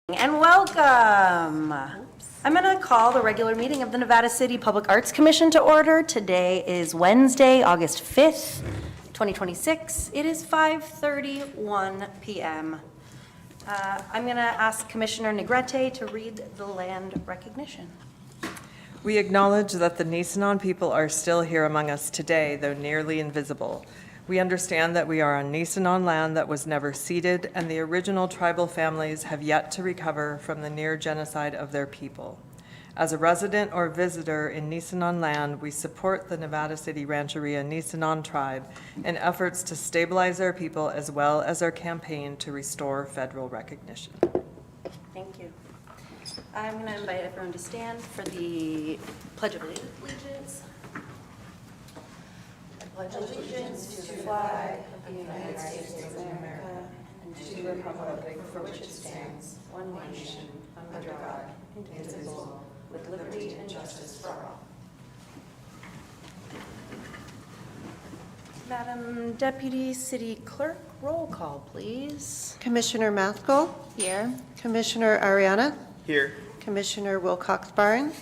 And welcome. I'm going to call the regular meeting of the Nevada City Public Arts Commission to order. Today is Wednesday, August 5th, 2026. It is 5:31 p.m. I'm going to ask Commissioner Negrete to read the land recognition. We acknowledge that the Nisenan people are still here among us today, though nearly invisible. We understand that we are on Nisenan land that was never ceded, and the original tribal families have yet to recover from the near genocide of their people. As a resident or visitor in Nisenan land, we support the Nevada City Rancheria Nisenan tribe in efforts to stabilize our people as well as our campaign to restore federal recognition. Thank you. I'm going to invite everyone to stand for the Pledge of Allegiance. I pledge allegiance to the flag of the United States of America and to the republic for which it stands, one nation, under God, indivisible, with liberty and justice for all. Madam Deputy City Clerk, roll call, please. Commissioner Mathkel. Here. Commissioner Ariana. Here. Commissioner Wilcox-Barnes.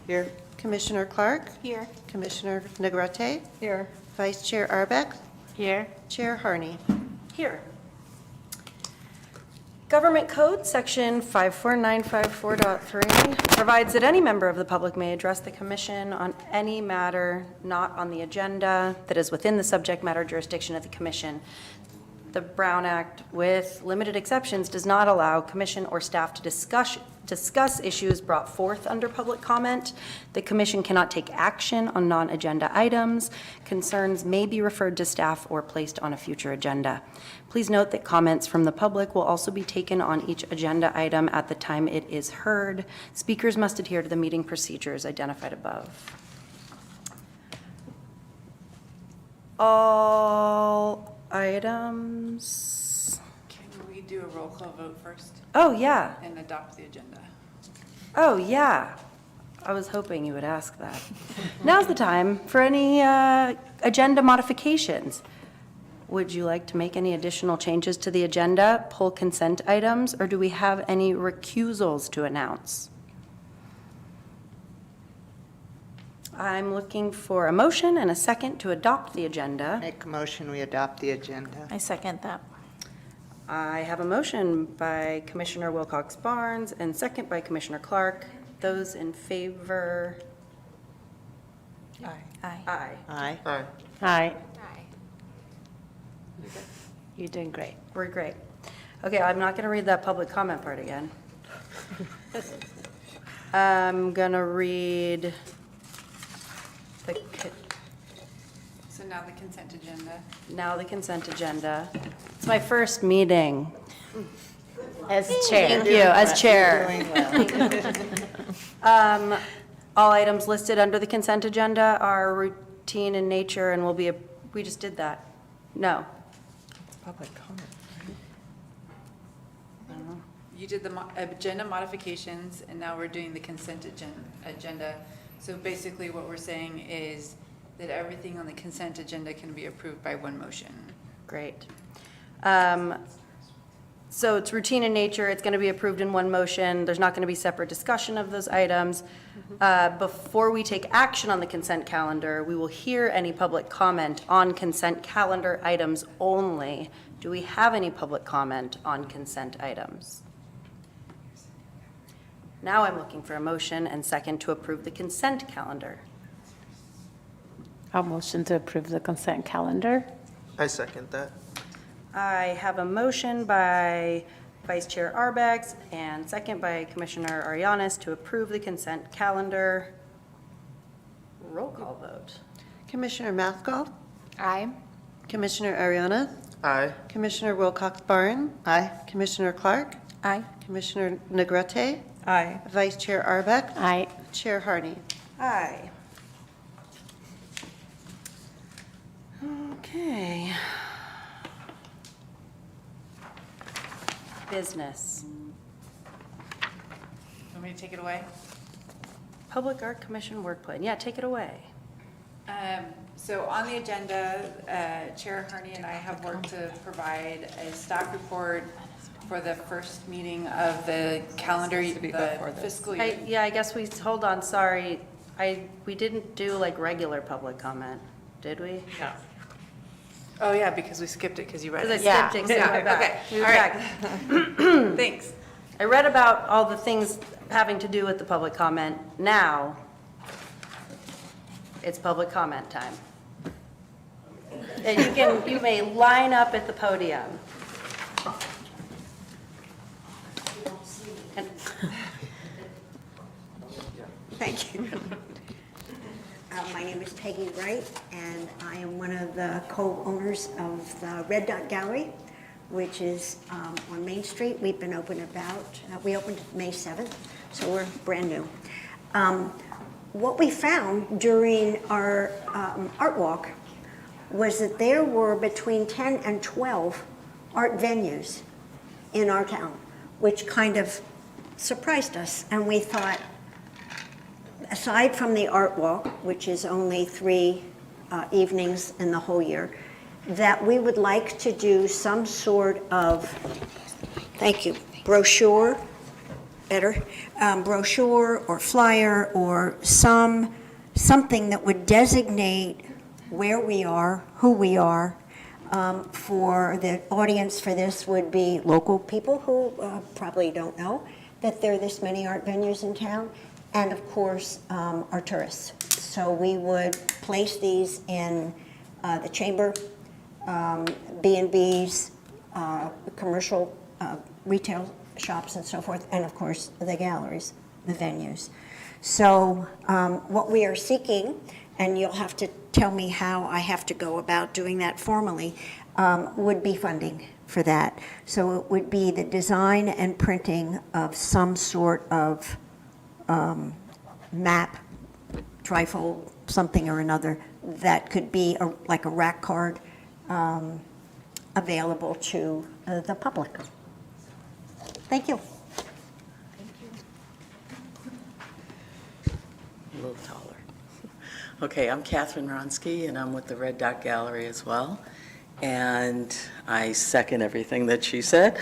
Here. Commissioner Clark. Here. Commissioner Negrete. Here. Vice Chair Arbeck. Here. Chair Harney. Here. Government Code, Section 54954.3, provides that any member of the public may address the commission on any matter not on the agenda that is within the subject matter jurisdiction of the commission. The Brown Act, with limited exceptions, does not allow commission or staff to discuss issues brought forth under public comment. The commission cannot take action on non-agenda items. Concerns may be referred to staff or placed on a future agenda. Please note that comments from the public will also be taken on each agenda item at the time it is heard. Speakers must adhere to the meeting procedures identified above. All items. Can we do a roll call vote first Oh, yeah. and adopt the agenda? Oh, yeah. I was hoping you would ask that. Now's the time for any agenda modifications. Would you like to make any additional changes to the agenda, pull consent items, or do we have any recusals to announce? I'm looking for a motion and a second to adopt the agenda. Make a motion, we adopt the agenda. I second that. I have a motion by Commissioner Wilcox-Barnes and second by Commissioner Clark. Those in favor? Aye. Aye. Aye. Aye. Aye. You're doing great. We're great. Okay, I'm not going to read that public comment part again. I'm going to read the, So now the consent agenda. now the consent agenda. It's my first meeting. As chair. Thank you, as chair. Doing well. All items listed under the consent agenda are routine in nature and will be, we just did that. No. Public comment. You did the agenda modifications, and now we're doing the consent agenda. So basically what we're saying is that everything on the consent agenda can be approved by one motion. Great. So it's routine in nature, it's going to be approved in one motion, there's not going to be separate discussion of those items. Before we take action on the consent calendar, we will hear any public comment on consent calendar items only. Do we have any public comment on consent items? Now I'm looking for a motion and second to approve the consent calendar. I'll motion to approve the consent calendar. I second that. I have a motion by Vice Chair Arbex and second by Commissioner Arianes to approve the consent calendar. Roll call vote. Commissioner Mathkel. Aye. Commissioner Ariana. Aye. Commissioner Wilcox-Barnes. Aye. Commissioner Clark. Aye. Commissioner Negrete. Aye. Vice Chair Arbeck. Aye. Chair Harney. Aye. Okay. Business. Want me to take it away? Public Art Commission work plan. Yeah, take it away. So on the agenda, Chair Harney and I have worked to provide a staff report for the first meeting of the calendar, Supposed to be before the this. fiscal year. Yeah, I guess hold on, sorry. We didn't do like regular public comment, did we? No. Oh, yeah, because we skipped it because you read Because it. I skipped it, so Yeah, we're back. okay, We're all right. back. Thanks. I read about all the things having to do with the public comment. Now, it's public comment time. And you may line up at the podium. And- Thank you. My name is Peggy Wright, and I am one of the co-owners of the Red Dot Gallery, which is on Main Street. We've been open we opened May 7th, so we're brand new. What we found during our art walk was that there were between 10 and 12 art venues in our town, which kind of surprised us. And we thought, aside from the art walk, which is only 3 evenings in the whole year, that we would like to do some sort of, thank you, brochure or flyer or something that would designate where we are, who we are. For the audience for this would be local people who probably don't know that there are this many art venues in town, and of course, our tourists. So we would place these in the chamber, B&Bs, commercial retail shops and so forth, and of course, the galleries, the venues. So what we are seeking, and you'll have to tell me how I have to go about doing that formally, would be funding for that. So it would be the design and printing of some sort of map, trifold, something or another, that could be like a rack card available to the public. Thank you. A little taller. Okay, I'm Catherine Ronsky, and I'm with the Red Dot Gallery as well. And I second everything that she said.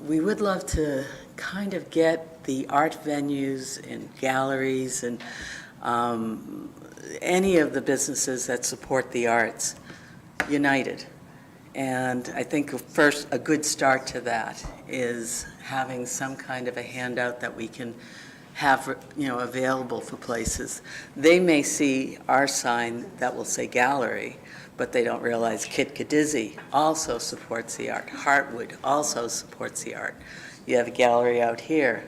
We would love to kind of get the art venues and galleries and any of the businesses that support the arts united. And I think first, a good start to that is having some kind of a handout that we can have, available for places. They may see our sign that will say gallery, but they don't realize Kit Kadizzi also supports the art. Heartwood also supports the art. You have a gallery out here.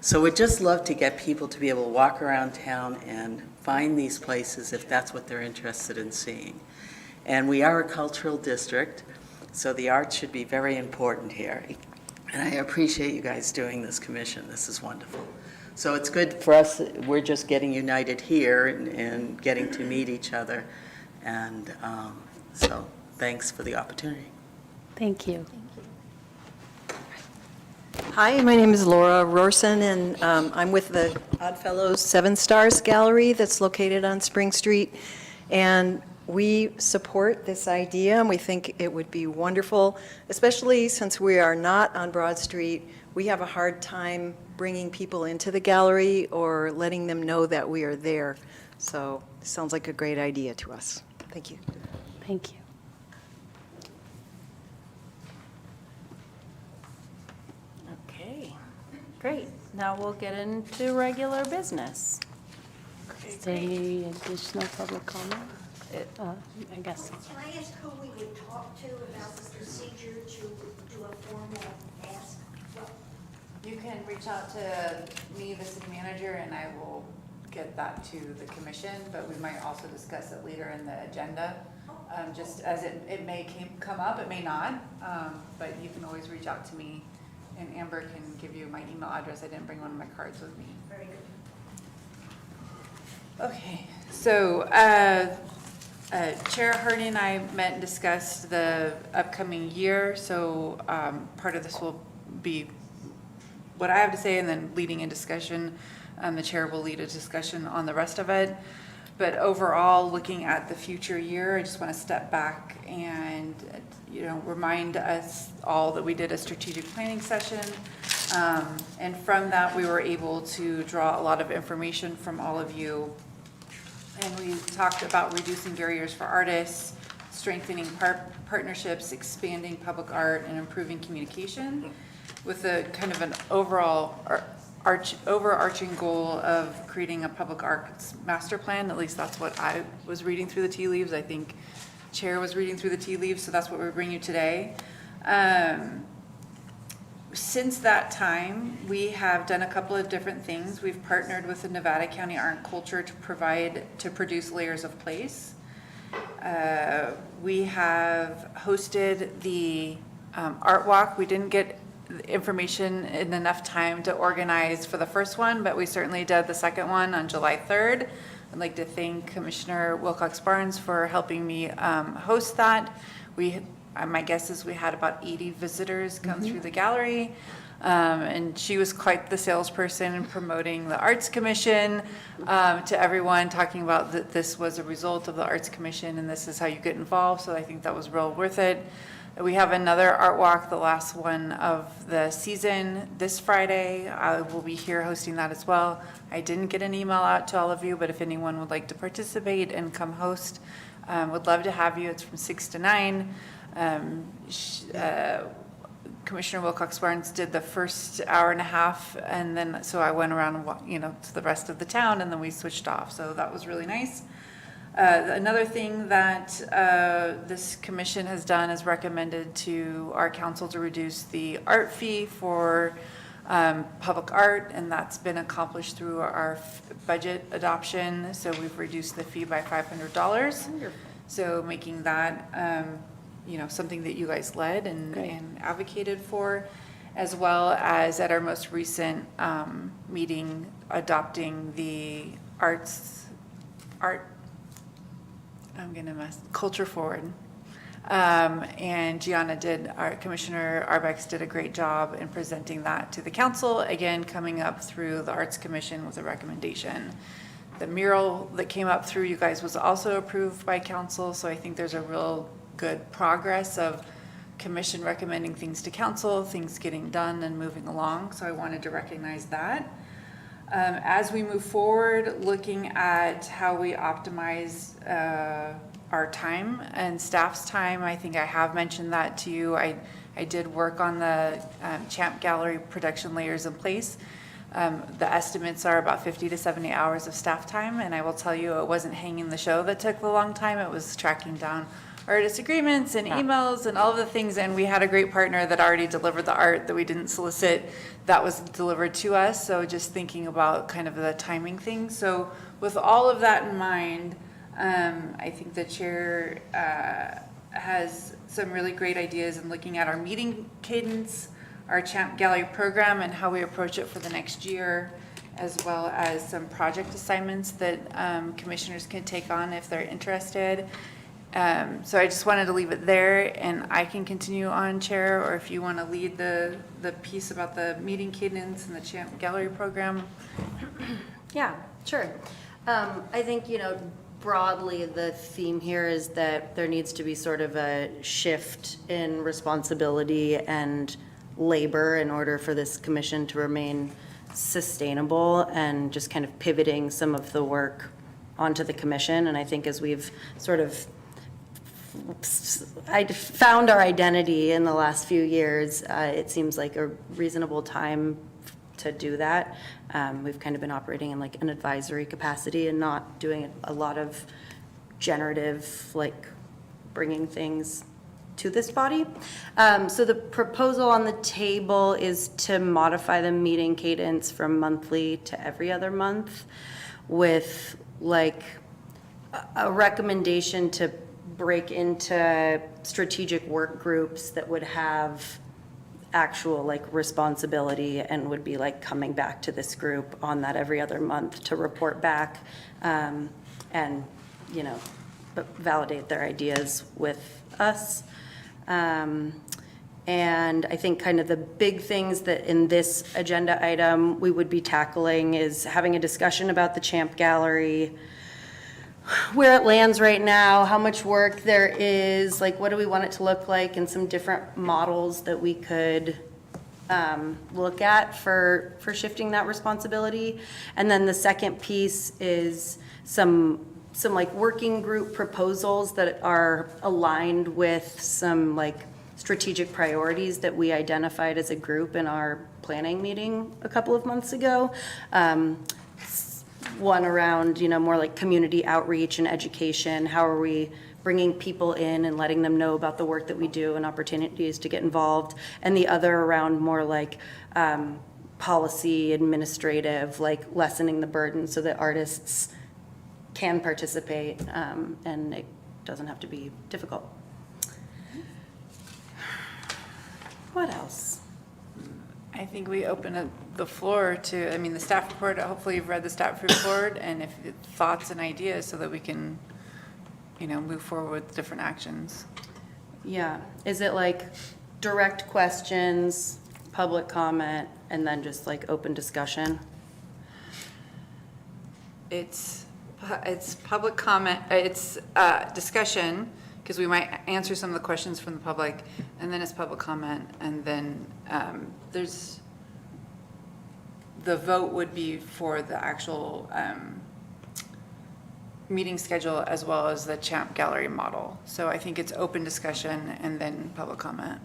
So we'd just love to get people to be able to walk around town and find these places if that's what they're interested in seeing. And we are a cultural district, so the arts should be very important here. And I appreciate you guys doing this commission. This is wonderful. So it's good for us. We're just getting united here and getting to meet each other. And so thanks for the opportunity. Thank you. Hi, my name is Laura Rorson, and I'm with the Oddfellows Seven Stars Gallery that's located on Spring Street. And we support this idea, and we think it would be wonderful, especially since we are not on Broad Street. We have a hard time bringing people into the gallery or letting them know that we are there. So it sounds like a great idea to us. Thank you. Thank you. Okay, great. Now we'll get into regular business. Is there any additional public comment? I guess. Can I ask who we would talk to about the procedure to do a formal ask? You can reach out to me, the city manager, and I will get that to the commission, but we might also discuss it later in the agenda. Just as it may come up, it may not, but you can always reach out to me, and Amber can give you my email address. I didn't bring one of my cards with me. Very good. Okay, so Chair Hardy and I met and discussed the upcoming year, so part of this will be what I have to say, and then leading in discussion, the chair will lead a discussion on the rest of it. But overall, looking at the future year, I just want to step back and, remind us all that we did a strategic planning session. And from that, we were able to draw a lot of information from all of you. And we talked about reducing barriers for artists, strengthening partnerships, expanding public art, and improving communication with a kind of an overall overarching goal of creating a public arts master plan. At least that's what I was reading through the tea leaves. I think Chair was reading through the tea leaves, so that's what we bring you today. Since that time, we have done a couple of different things. We've partnered with the Nevada County Art and Culture to produce Layers of Place. We have hosted the Art Walk. We didn't get information in enough time to organize for the first one, but we certainly did the second one on July 3rd. I'd like to thank Commissioner Wilcox Barnes for helping me host that. My guess is we had about 80 visitors come through the gallery, and she was quite the salesperson promoting the Arts Commission to everyone, talking about that this was a result of the Arts Commission and this is how you get involved, so I think that was real worth it. We have another art walk, the last one of the season, this Friday. I will be here hosting that as well. I didn't get an email out to all of you, but if anyone would like to participate and come host, would love to have you. It's from 6 to 9. Commissioner Wilcox Barnes did the first hour and a half, and then so I went around, to the rest of the town, and then we switched off. So that was really nice. Another thing that this commission has done is recommended to our council to reduce the art fee for public art, and that's been accomplished through our budget adoption. So we've reduced the fee by $500. So making that something that you guys led and advocated for, as well as at our most recent meeting, adopting the Culture Forward. And Commissioner Arbex did a great job in presenting that to the council, again, coming up through the Arts Commission with a recommendation. The mural that came up through you guys was also approved by council, so I think there's a real good progress of commission recommending things to council, things getting done and moving along, so I wanted to recognize that. As we move forward, looking at how we optimize our time and staff's time, I think I have mentioned that to you. I did work on the Champ Gallery production Layers in Place. The estimates are about 50 to 70 hours of staff time, and I will tell you, it wasn't hanging the show that took the long time. It was tracking down artist agreements and emails and all of the things, and we had a great partner that already delivered the art that we didn't solicit that was delivered to us. So just thinking about kind of the timing thing. So with all of that in mind, I think the chair has some really great ideas in looking at our meeting cadence, our Champ Gallery program and how we approach it for the next year, as well as some project assignments that commissioners can take on if they're interested. So I just wanted to leave it there, and I can continue on, Chair, or if you want to lead the piece about the meeting cadence and the Champ Gallery program. Yeah, sure. I think, broadly, the theme here is that there needs to be sort of a shift in responsibility and labor in order for this commission to remain sustainable, and just kind of pivoting some of the work onto the commission. And I think as we've sort of found our identity in the last few years, it seems like a reasonable time to do that. We've kind of been operating in like an advisory capacity and not doing a lot of generative, like bringing things to this body. So the proposal on the table is to modify the meeting cadence from monthly to every other month, with like a recommendation to break into strategic work groups that would have actual like responsibility and would be like coming back to this group on that every other month to report back and validate their ideas with us. And I think kind of the big things that in this agenda item we would be tackling is having a discussion about the Champ Gallery, where it lands right now, how much work there is, like what do we want it to look like, and some different models that we could look at for shifting that responsibility. And then the second piece is some like working group proposals that are aligned with some like strategic priorities that we identified as a group in our planning meeting a couple of months ago. One around, more like community outreach and education. How are we bringing people in and letting them know about the work that we do and opportunities to get involved? And the other around more like policy, administrative, like lessening the burden so that artists can participate and it doesn't have to be difficult. What else? I think we open up the floor to, the staff report, hopefully you've read the staff report, and if thoughts and ideas so that we can, move forward with different actions. Yeah, is it like direct questions, public comment, and then just like open discussion? It's public comment, it's discussion, because we might answer some of the questions from the public, and then it's public comment, and then there's, the vote would be for the actual meeting schedule as well as the Champ Gallery model. So I think it's open discussion and then public comment.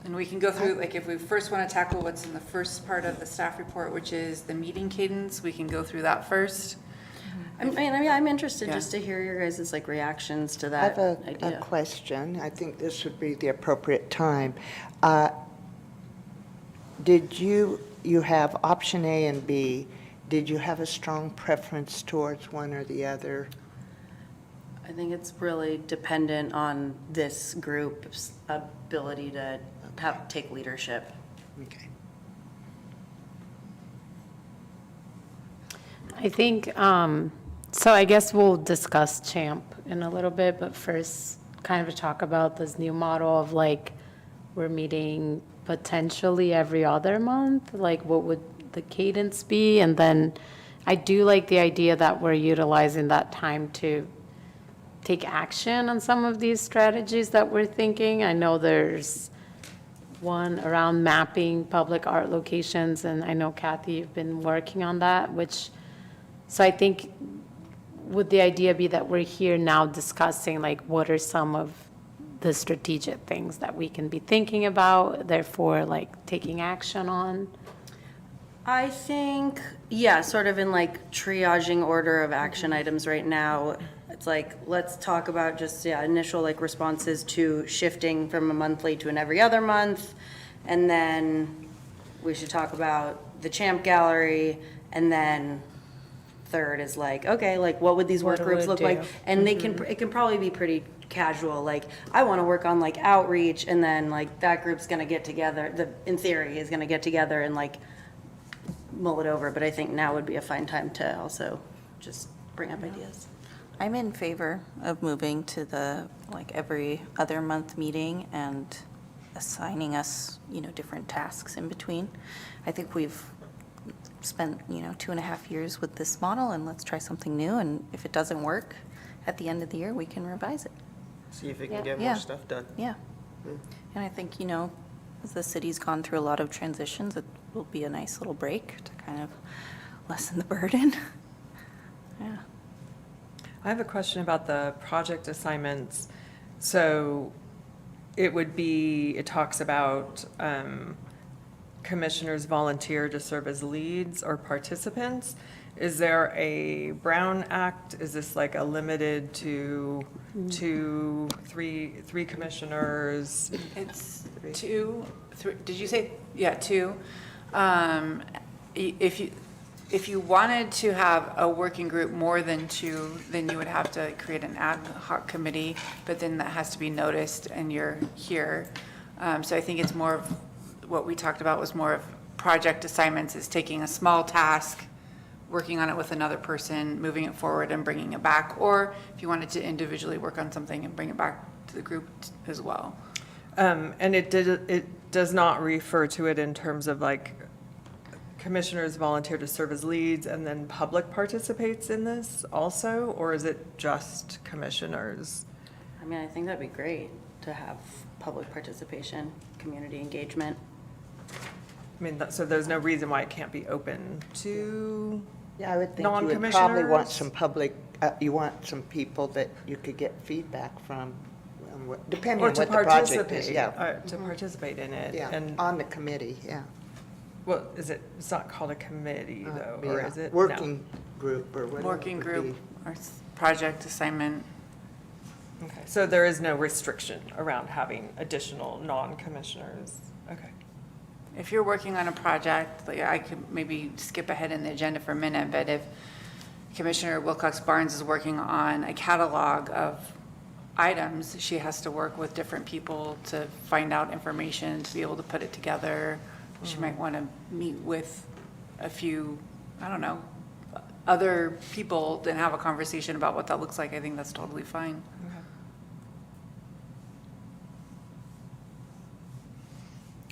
And we can go through, like if we first want to tackle what's in the first part of the staff report, which is the meeting cadence, we can go through that first. I'm interested Yeah. just to hear your guys' like reactions to I that have a idea. question. I think this would be the appropriate time. Did you have option A and B, did you have a strong preference towards one or the other? I think it's really dependent on this group's ability to take leadership. Okay. I think, so I guess we'll discuss Champ in a little bit, but first kind of talk about this new model of like, we're meeting potentially every other month, like what would the cadence be? And then I do like the idea that we're utilizing that time to take action on some of these strategies that we're thinking. I know there's one around mapping public art locations, and I know Kathy, you've been working on that, so I think, would the idea be that we're here now discussing like what are some of the strategic things that we can be thinking about, therefore like taking action on? I think, yeah, sort of in like triaging order of action items right now. It's like, let's talk about just, initial like responses to shifting from a monthly to an every other month. And then we should talk about the Champ Gallery. And then third is like, okay, like what would these work What groups would look like? do? And it can probably be pretty casual. Like, I want to work on like outreach, and then like that group's going to get together, in theory is going to get together and like mull it over. But I think now would be a fine time to also just bring up ideas. I'm in favor of moving to the, like, every other month meeting and assigning us, different tasks in between. I think we've spent, 2.5 years with this model, and let's try something new, and if it doesn't work, at the end of the year, we can revise it. See if we can get Yeah. more stuff done. Yeah. And I think, as the city's gone through a lot of transitions, it will be a nice little break to kind of lessen the burden. Yeah. I have a question about the project assignments. So it talks about commissioners volunteer to serve as leads or participants. Is there a Brown Act? Is this like a limited to three commissioners? It's two, three, did you say, yeah, two. If you wanted to have a working group more than two, then you would have to create an ad hoc committee, but then that has to be noticed and you're here. So I think it's more of, what we talked about was more of project assignments, is taking a small task, working on it with another person, moving it forward and bringing it back. Or if you wanted to individually work on something and bring it back to the group as well. And it does not refer to it in terms of like commissioners volunteer to serve as leads and then public participates in this also? Or is it just commissioners? I mean, I think that'd be great to have public participation, community engagement. I mean, so there's no reason why it can't be open to, Yeah, I would think you would probably want Non-commissioners? some public, you want some people that you could get feedback from, depending or on to what the project is. participate, Yeah, to participate in it? yeah, And, on the committee, yeah. well, it's not called a committee though, or Yeah, is it? No. Working group or whatever. Working it would group be. or project assignment. Okay, so there is no restriction around having additional non-commissioners? Okay. If you're working on a project, like I could maybe skip ahead in the agenda for a minute, but if Commissioner Wilcox Barnes is working on a catalog of items, she has to work with different people to find out information, to be able to put it together. She might want to meet with a few, I don't know, other people and have a conversation about what that looks like. I think that's totally fine.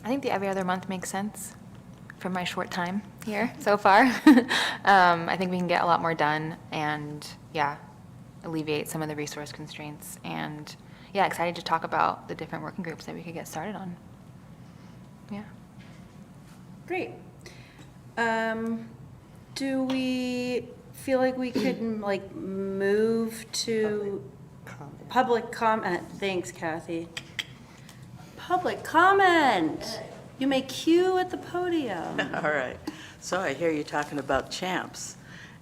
I think the every other month makes sense for my short time here so far. I think we can get a lot more done and, yeah, alleviate some of the resource constraints. And, yeah, excited to talk about the different working groups that we could get started on. Yeah. Great. Do we feel like we could like move to public comment? Thanks, Kathy. Public comment. You may cue at the podium. All right. So I hear you talking about champs,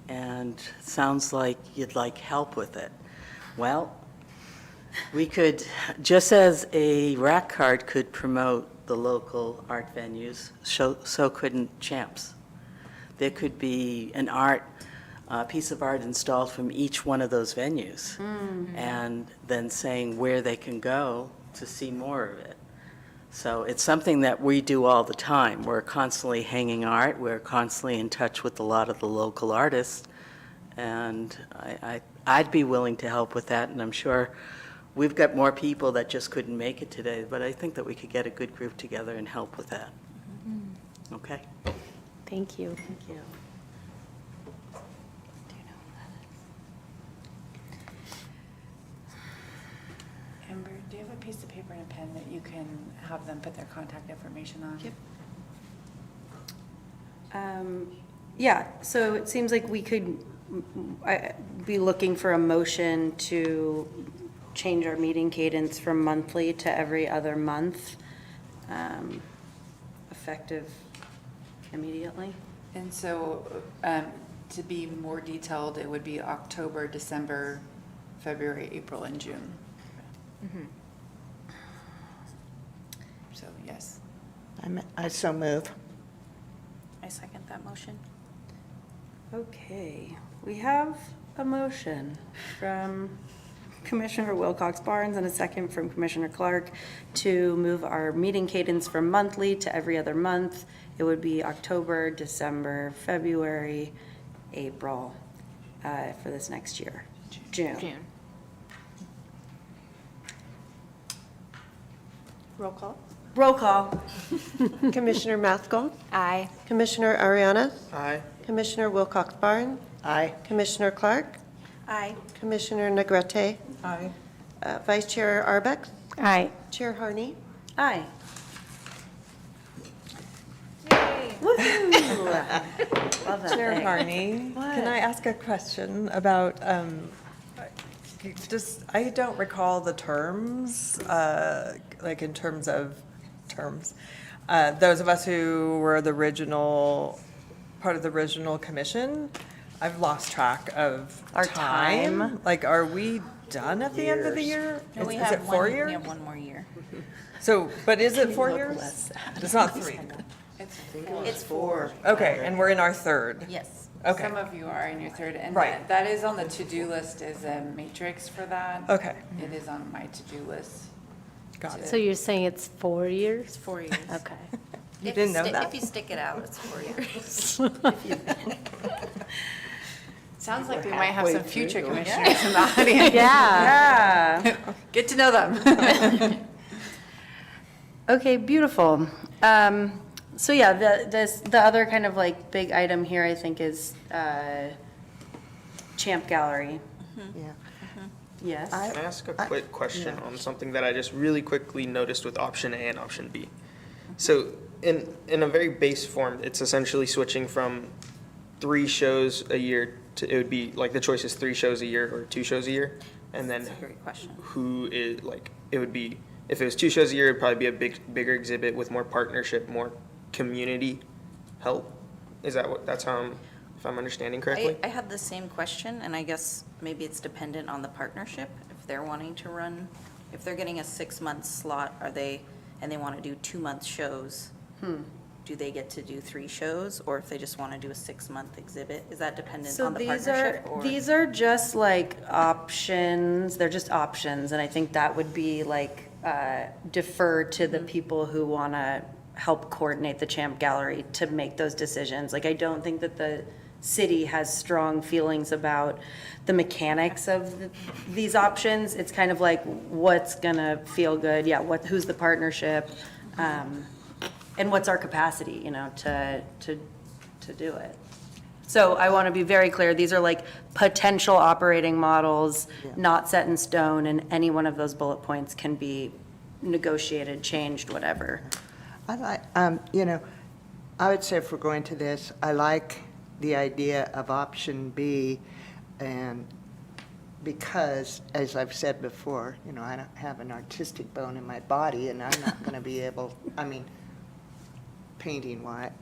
and it sounds like you'd like help with it. Well, we could, just as a rack card could promote the local art venues, so couldn't champs. There could be an piece of art installed from each one of those venues, and then saying where they can go to see more of it. So it's something that we do all the time. We're constantly hanging art. We're constantly in touch with a lot of the local artists. And I'd be willing to help with that, and I'm sure we've got more people that just couldn't make it today, but I think that we could get a good group together and help with that. Okay? Thank you. Thank you. Amber, do you have a piece of paper and a pen that you can have them put their contact information on? Yep. Yeah, so it seems like we could be looking for a motion to change our meeting cadence from monthly to every other month, effective immediately. And so, to be more detailed, it would be October, December, February, April, and June. So, yes. I so move. I second that motion. Okay, we have a motion from Commissioner Wilcox Barnes and a second from Commissioner Clark to move our meeting cadence from monthly to every other month. It would be October, December, February, April, for this next year, June. Roll call. Roll call. Commissioner Mathgold, Aye. Commissioner Ariana, Aye. Commissioner Wilcox Barnes, Aye. Commissioner Clark, Aye. Commissioner Negrete, Aye. Vice Chair Arbeck, Aye. Chair Harney. Aye. Woohoo! Love that Chair thing. Harney, can I ask a question about, I don't recall the terms, like in terms of terms. Those of us who were part of the original commission, I've lost track of Our time. time? Like, are we done at the end of the year? Is it 4 years? We have one more year. So, but is it 4 years? It's not 3. It's 4. Okay, and we're in our third. Yes. Okay. Some of you are in your third, and Right. that is on the to-do list as a matrix for that. Okay, It is on my to-do list. got it. So you're saying it's 4 years? 4 years. Okay. You didn't know that? If you stick it out, it's 4 years. Sounds like we might have some future commissioners in the audience. Yeah. Yeah. Get to know them. Okay, beautiful. So yeah, the other kind of like big item here, I think, is Champ Gallery. Yeah. Yes. Can I ask a quick question on something that I just really quickly noticed with option A and option B? So in a very base form, it's essentially switching from 3 shows a year to, it would be like the choice is 3 shows a year or 2 shows a year. And then That's a great question. who is like, it would be, if it was 2 shows a year, it'd probably be a bigger exhibit with more partnership, more community help. Is that what, that's how I'm, if I'm understanding correctly? I had the same question, and I guess maybe it's dependent on the partnership. If they're wanting to run, if they're getting a 6-month slot, and they want to do 2-month shows, do they get to do 3 shows? Or if they just want to do a 6-month exhibit, is that dependent So on the these partnership? are, or- these are just like options, they're just options, and I think that would be like defer to the people who want to help coordinate the Champ Gallery to make those decisions. Like, I don't think that the city has strong feelings about the mechanics of these options. It's kind of like, what's gonna feel good, yeah, who's the partnership, and what's our capacity, you know, to do it. So I want to be very clear, these are like potential operating models, not set in stone, and any one of those bullet points can be negotiated, changed, whatever. I like, you know, I would say if we're going to this, I like the idea of option B, and because, as I've said before, you know, I don't have an artistic bone in my body, and I'm not going to be able, I mean, painting-wise,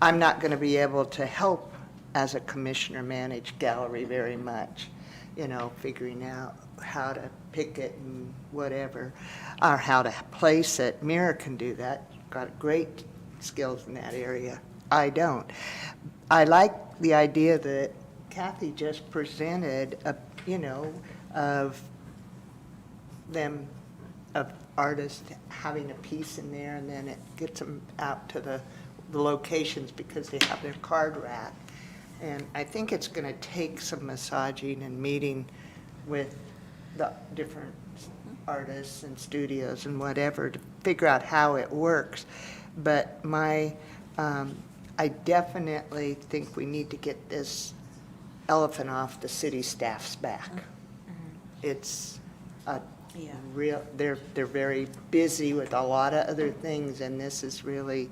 I'm not going to be able to help as a commissioner manage gallery very much, you know, figuring out how to pick it and whatever, or how to place it. Mira can do that, got great skills in that area. I don't. I like the idea that Kathy just presented, you know, of them, of artists having a piece in there, and then it gets them out to the locations because they have their card rack. And I think it's going to take some massaging and meeting with the different artists and studios and whatever to figure out how it works. But I definitely think we need to get this elephant off the city staff's back. It's a Yeah. real, they're very busy with a lot of other things, and this has really,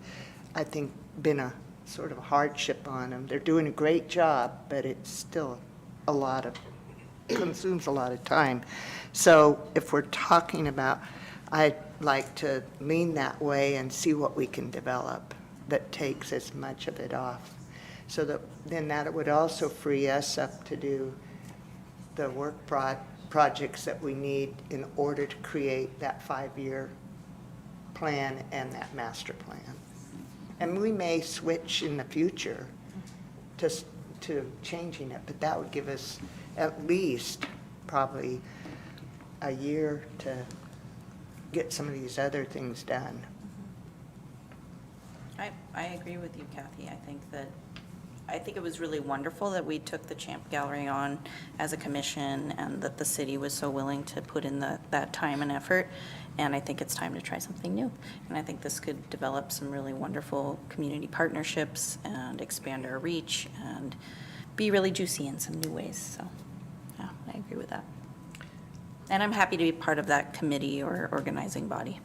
I think, been a sort of hardship on them. They're doing a great job, but it's still a lot of, consumes a lot of time. So if we're talking about, I'd like to lean that way and see what we can develop that takes as much of it off. So that, then that would also free us up to do the work projects that we need in order to create that 5-year plan and that master plan. And we may switch in the future to changing it, but that would give us at least probably a year to get some of these other things done. I agree with you, Kathy. I think it was really wonderful that we took the Champ Gallery on as a commission, and that the city was so willing to put in that time and effort. And I think it's time to try something new. And I think this could develop some really wonderful community partnerships and expand our reach and be really juicy in some new ways. So, yeah, I agree with that. And I'm happy to be part of that committee or organizing body.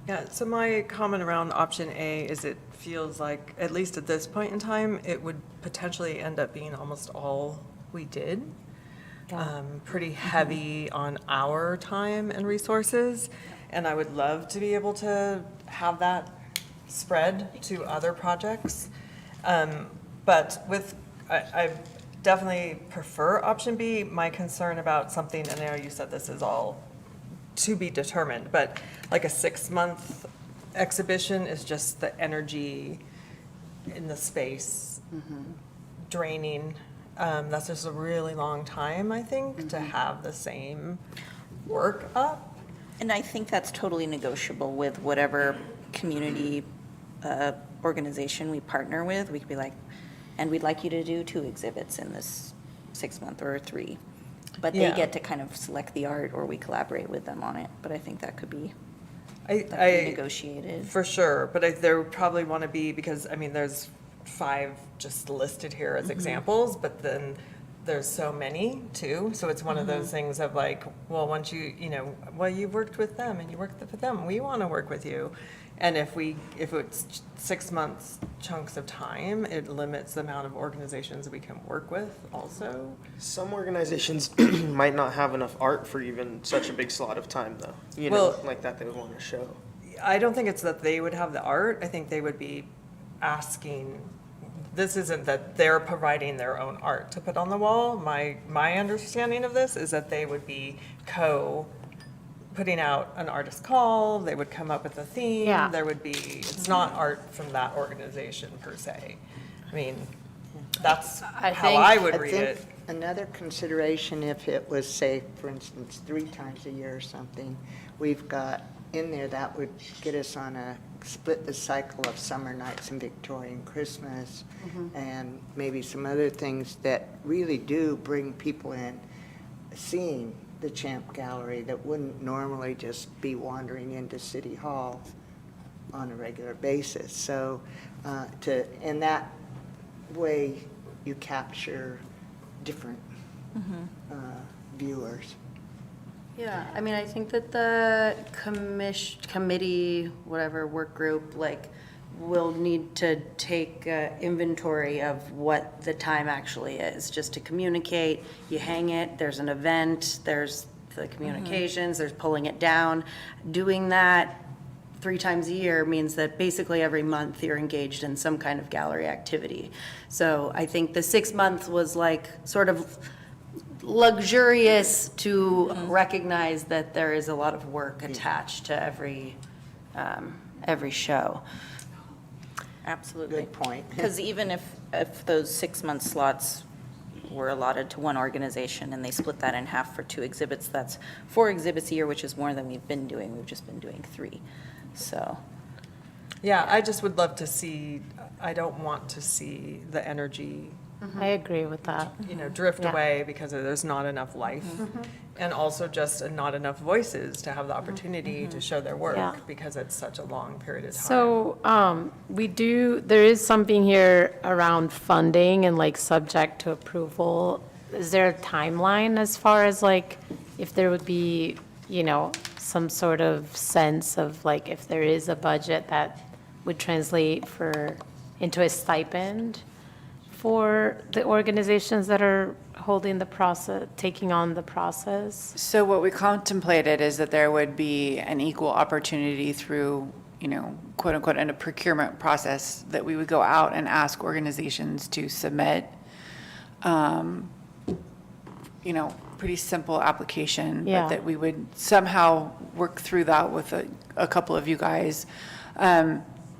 Yeah, so my comment around option A is it feels like, at least at this point in time, it would potentially end up being almost all we did. Pretty heavy on our time and resources. And I would love to be able to have that spread to other projects. But with, I definitely prefer option B. My concern about something, and I know you said this is all to be determined, but like a 6-month exhibition is just the energy in the space draining. That's just a really long time, I think, to have the same work up. And I think that's totally negotiable with whatever community organization we partner with. We could be like, and we'd like you to do 2 exhibits in this 6-month or 3. But they Yeah. get to kind of select the art, or we collaborate with them on it. But I think that could be that I- we negotiated? For sure, but there would probably want to be, because, I mean, there's 5 just listed here as examples, but then there's so many too. So it's one of those things of like, well, once well, you've worked with them and you worked with them, we want to work with you. And if it's 6 months chunks of time, it limits the amount of organizations we can work with also. Some organizations might not have enough art for even such a big slot of time, though. Well- Like that they would want to show. I don't think it's that they would have the art. I think they would be asking, this isn't that they're providing their own art to put on the wall. My understanding of this is that they would be putting out an artist call, they would come up with a theme. Yeah. There would be, it's not art from that organization per se. I mean, that's how I would read it. Another consideration, if it was, say, for instance, 3 times a year or something, we've got in there, that would get us on split the cycle of summer nights and Victorian Christmas, and maybe some other things that really do bring people in, seeing the Champ Gallery that wouldn't normally just be wandering into City Hall on a regular basis. So in that way, you capture different viewers. Yeah, I mean, I think that the committee, whatever, work group, like, will need to take inventory of what the time actually is, just to communicate. You hang it, there's an event, there's the communications, there's pulling it down. Doing that 3 times a year means that basically every month you're engaged in some kind of gallery activity. So I think the 6 months was like sort of luxurious to recognize that there is a lot of work attached to every show. Absolutely. Good point. Because even if those 6-month slots were allotted to one organization and they split that in half for 2 exhibits, that's 4 exhibits a year, which is more than we've been doing. We've just been doing 3. So, Yeah, I just would love to see, I don't want to see the energy I agree with that. drift Yeah. away because there's not enough life. And also just not enough voices to have the opportunity to show their Yeah. work because it's such a long period of time. So, there is something here around funding and like subject to approval. Is there a timeline as far as like, if there would be, some sort of sense of like, if there is a budget that would translate into a stipend for the organizations that are holding the process, taking on the process? So what we contemplated is that there would be an equal opportunity through, quote unquote, in a procurement process, that we would go out and ask organizations to submit, pretty simple application, Yeah. but that we would somehow work through that with a couple of you guys.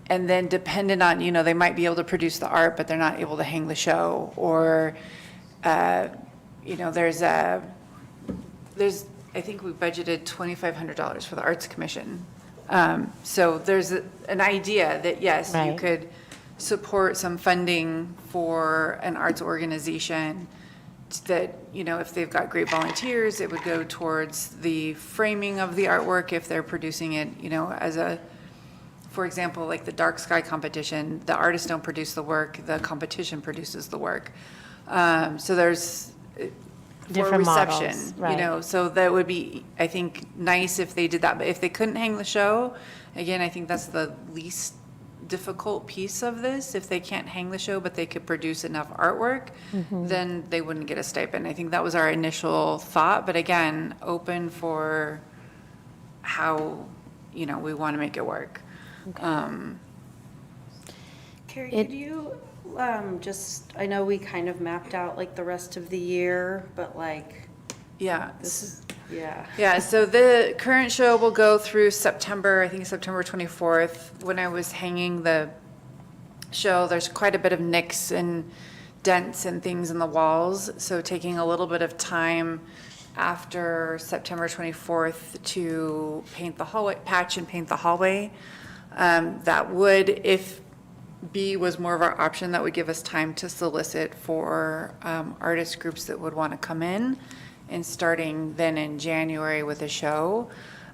And then dependent on, they might be able to produce the art, but they're not able to hang the show. Or, there's, I think we budgeted $2,500 for the Arts Commission. So there's an idea that, yes, you Right. could support some funding for an arts organization that, if they've got great volunteers, it would go towards the framing of the artwork if they're producing it, for example, like the Dark Sky competition, the artists don't produce the work, the competition produces the work. So there's for Different models, reception, right. so that would be, I think, nice if they did that. But if they couldn't hang the show, again, I think that's the least difficult piece of this. If they can't hang the show, but they could produce enough artwork, then they wouldn't get a stipend. I think that was our initial thought, but again, open for how, we want to make it work. Carrie, could you I know we kind of mapped out like the rest of the year, but like, Yeah. yeah. So the current show will go through September, I think September 24th. When I was hanging the show, there's quite a bit of nicks and dents and things in the walls. So taking a little bit of time after September 24th to paint the hallway, patch and paint the hallway. That would, if B was more of our option, that would give us time to solicit for artist groups that would want to come in, and starting then in January with a show.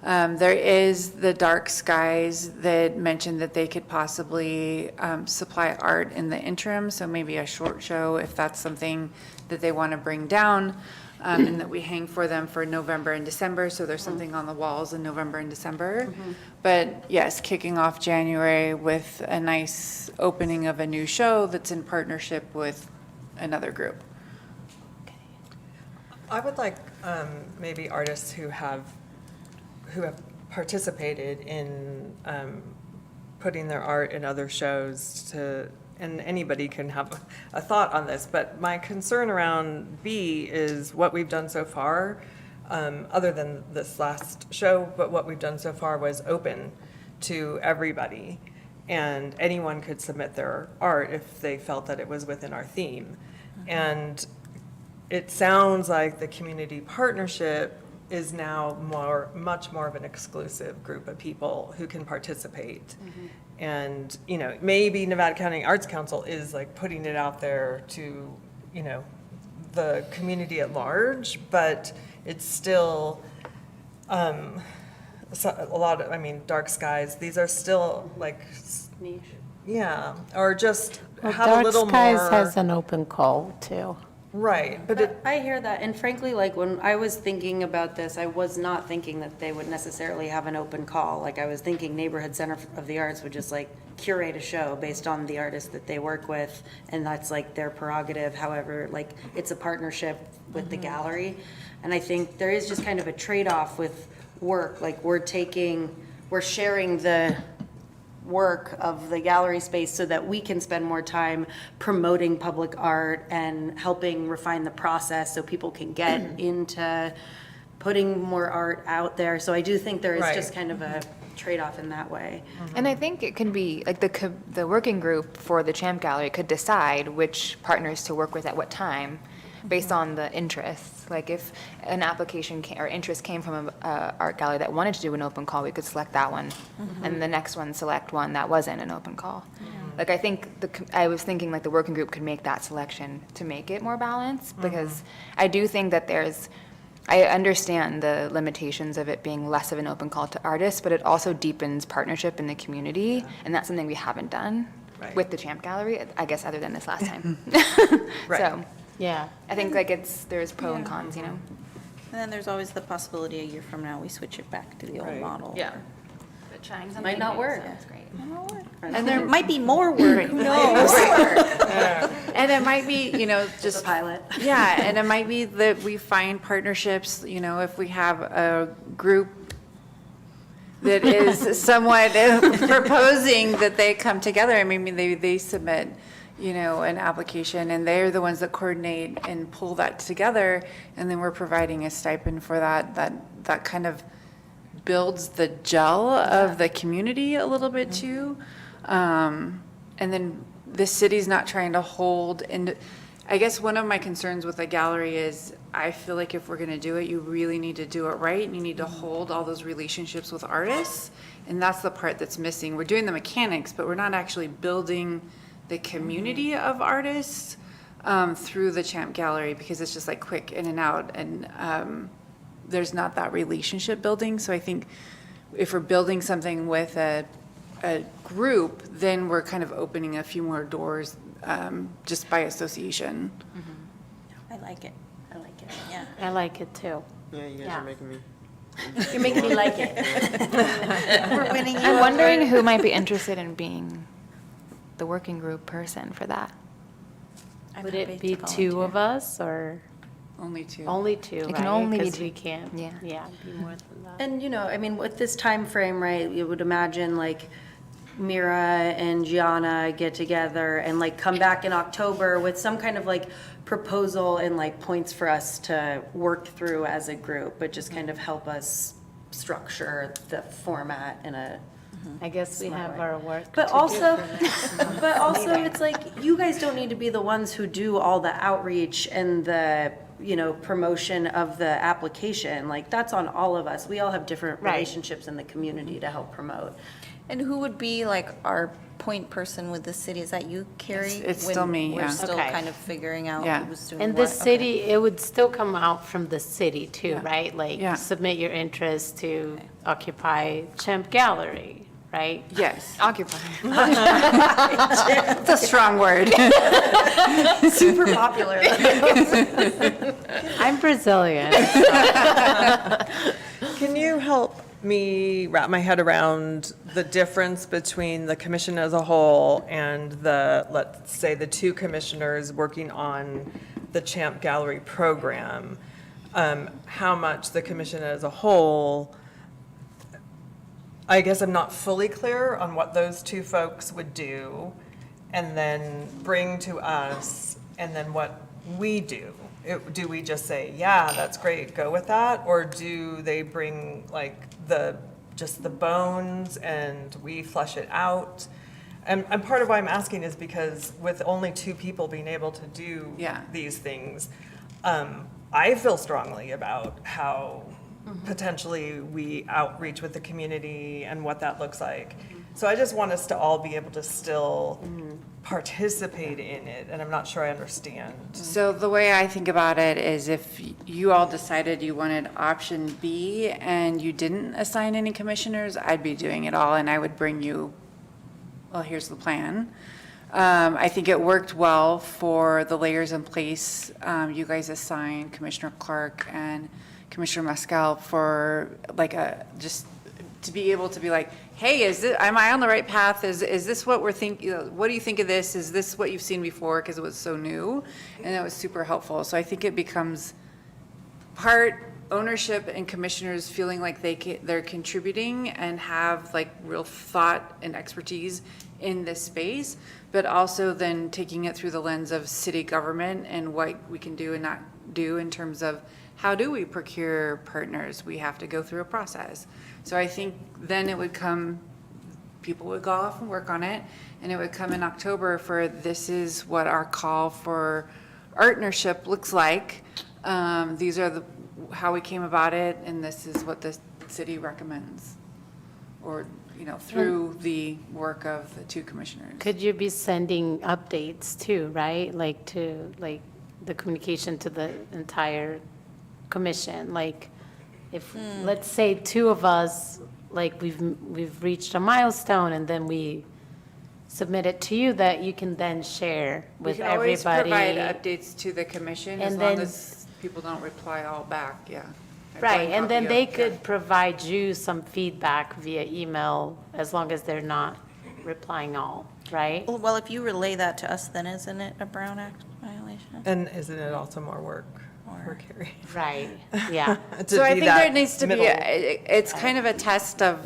There is the Dark Skies that mentioned that they could possibly supply art in the interim, so maybe a short show if that's something that they want to bring down, and that we hang for them for November and December, so there's something on the walls in November and December. But yes, kicking off January with a nice opening of a new show that's in partnership with another group. I would like maybe artists who have participated in putting their art in other shows to, and anybody can have a thought on this, but my concern around B is what we've done so far, other than this last show, but what we've done so far was open to everybody. And anyone could submit their art if they felt that it was within our theme. And it sounds like the community partnership is now much more of an exclusive group of people who can participate. And, you know, maybe Nevada County Arts Council is like putting it out there to, you know, the community at large, but it's still, a lot of, I mean, Dark Skies, these are still like, Niche. yeah, or just Well, have a little Dark more. Skies has an open call too. Right, but it, I hear that, and frankly, like, when I was thinking about this, I was not thinking that they would necessarily have an open call. Like, I was thinking Neighborhood Center of the Arts would just like curate a show based on the artists that they work with, and that's like their prerogative. However, like, it's a partnership with the gallery, and I think there is just kind of a trade-off with work. Like, we're sharing the work of the gallery space so that we can spend more time promoting public art and helping refine the process so people can get into putting more art out there. So I do think there is Right. just kind of a trade-off in that way. And I think it can be, like, the working group for the Champ Gallery could decide which partners to work with at what time, based on the interests. Like, if an application or interest came from a art gallery that wanted to do an open call, we could select that one, and the next one select one that wasn't an open call. Like, I think I was thinking like the working group could make that selection to make it more balanced, because I do think that I understand the limitations of it being less of an open call to artists, but it also deepens partnership in the community, and that's something we haven't done Right. with the Champ Gallery, I guess, other than this last time. Right. So, Yeah. I think like there's pro and cons, you know? And then there's always the possibility a year from now, we switch it back to the old Right. model. Yeah. But trying something Might not new, work. so That's great. And there might be more work, who knows? And it might be, you know, Just just a pilot. Yeah, and it might be that we find partnerships, you know, if we have a group that is somewhat proposing that they come together. I mean, they submit, you know, an application, and they're the ones that coordinate and pull that together, and then we're providing a stipend for that. That kind of builds the gel of the community a little bit too. And then the city's not trying to hold, and I guess one of my concerns with the gallery is I feel like if we're gonna do it, you really need to do it right, and you need to hold all those relationships with artists, and that's the part that's missing. We're doing the mechanics, but we're not actually building the community of artists through the Champ Gallery, because it's just like quick in and out, and there's not that relationship building. So I think if we're building something with a group, then we're kind of opening a few more doors just by association. I like it. I like it, yeah. I like it too. Yeah, you guys Yeah. are making me. You're making me like it. We're winning you I'm over. wondering who might be interested in being the working group person for that. I'm Would happy it be to two volunteer. of us or Only two. only two, It right? can only be 'Cause two. we can't, Yeah. be more than that. And, you know, I mean, with this time frame, right, you would imagine like Mira and Gianna get together and like come back in October with some kind of like proposal and like points for us to work through as a group, but just kind of to structure the format in a, I guess we Smart have way. our work but to do also, for next month. but also it's like, you guys don't need to be the ones who do all the outreach and the, you know, promotion of the application. Like, that's on all of us. We all have different Right. relationships in the community to help promote. And who would be like our point person with the city? Is that you, Carrie? It's When still me, yeah. We're still Okay. kind of figuring out Yeah. who's doing And what? the city, it would still come out from the city too, Yeah. right? Like, Yeah. submit your interest to occupy Champ Gallery, right? Yes, occupy. It's a strong word. Super popular. I'm Brazilian. Can you help me wrap my head around the difference between the commission as a whole and the, let's say, the two commissioners working on the Champ Gallery program? How much the commission as a whole, I guess I'm not fully clear on what those two folks would do and then bring to us, and then what we do. Do we just say, yeah, that's great, go with that? Or do they bring like just the bones and we flesh it out? And part of why I'm asking is because with only two people being able to do Yeah. these things, I feel strongly about how potentially we outreach with the community and what that looks like. So I just want us to all be able to still participate in it, and I'm not sure I understand. So the way I think about it is if you all decided you wanted option B and you didn't assign any commissioners, I'd be doing it all and I would bring you, well, here's the plan. I think it worked well for the layers in place. You guys assigned Commissioner Clark and Commissioner Maskell for like just to be able to be like, hey, am I on the right path? Is this what we're thinking? What do you think of this? Is this what you've seen before? Because it was so new, and it was super helpful. So I think it becomes part ownership and commissioners feeling like they're contributing and have like real thought and expertise in this space, but also then taking it through the lens of city government and what we can do and not do in terms of how do we procure partners? We have to go through a process. So I think then it would come, people would go off and work on it, and it would come in October for this is what our call for partnership looks like. These are how we came about it, and this is what the city recommends. Or, through the work of the two commissioners. Could you be sending updates too, right? Like the communication to the entire commission, like if, let's say two of us, like we've reached a milestone and then we submit it to you that you can then share with We can always provide everybody. updates to the commission as And long then- as people don't reply all back, yeah. I Right, blank and then copy they of- could provide you some feedback via email as long as they're not replying all, right? Well, if you relay that to us, then isn't it a Brown Act violation? And isn't it also more work for Carrie? Right, yeah. to So I be think that there needs to be, middle- it's kind of a test of,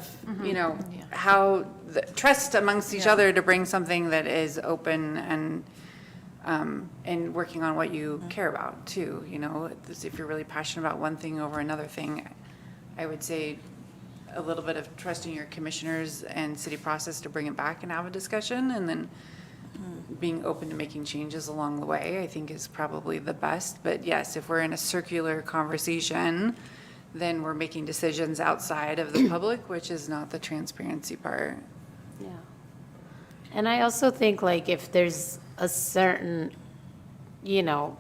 how, the trust amongst each other to bring something that is open and working on what you care about too, if you're really passionate about one thing over another thing, I would say a little bit of trusting your commissioners and city process to bring it back and have a discussion, and then being open to making changes along the way, I think is probably the best. But yes, if we're in a circular conversation, then we're making decisions outside of the public, which is not the transparency part. Yeah. And I also think like if there's a certain,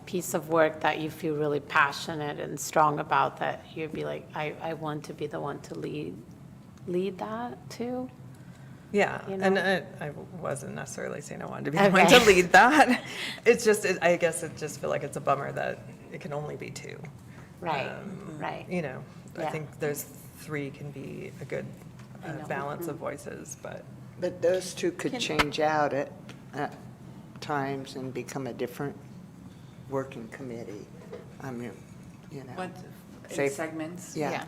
piece of work that you feel really passionate and strong about, that you'd be like, I want to be the one to lead that too. Yeah, you and know? I wasn't necessarily saying I wanted to be the one to Okay. lead that. It's just, I guess it just feel like it's a bummer that it can only be two. Right, right. I Yeah. think there's three can be a good I know. balance of voices, but. But those two could change out at times and become a different working committee. I mean, What, Say- in segments? yeah.